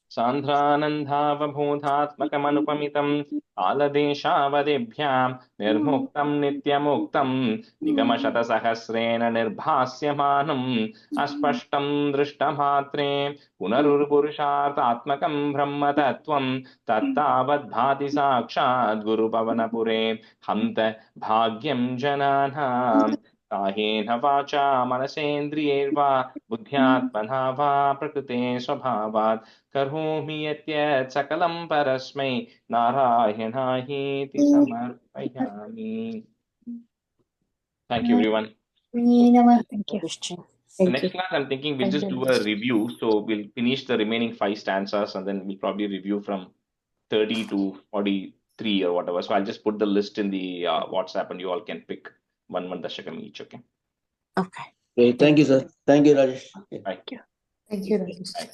Sandhanandhavabodhatmakamanupamitam aladeshavadebhyam nirmuktam nityamuktam nigamashatasahasrena nirbhasyamanam aspashtam drishtamatre punarurpurushartatmakam brahmatattvam tattavadbhati sakshat gurupavanapure hanta bhagyam jananam कायेन वाचा मनसेन्द्रियैर्वा बुद्ध्यात्मना वा प्रकृते स्वभावात् करोमि यत् सकलं परस्मै नारायणायेति समर्पयामि. Thank you, everyone. Thank you. The next class, I'm thinking we'll just do a review. So we'll finish the remaining 5 stanzas and then we'll probably review from 30 to 43 or whatever. So I'll just put the list in the WhatsApp and you all can pick one Dasakam each, okay? Okay. Okay, thank you, sir. Thank you, Rajesh. Bye. Thank you, Rajesh. Bye.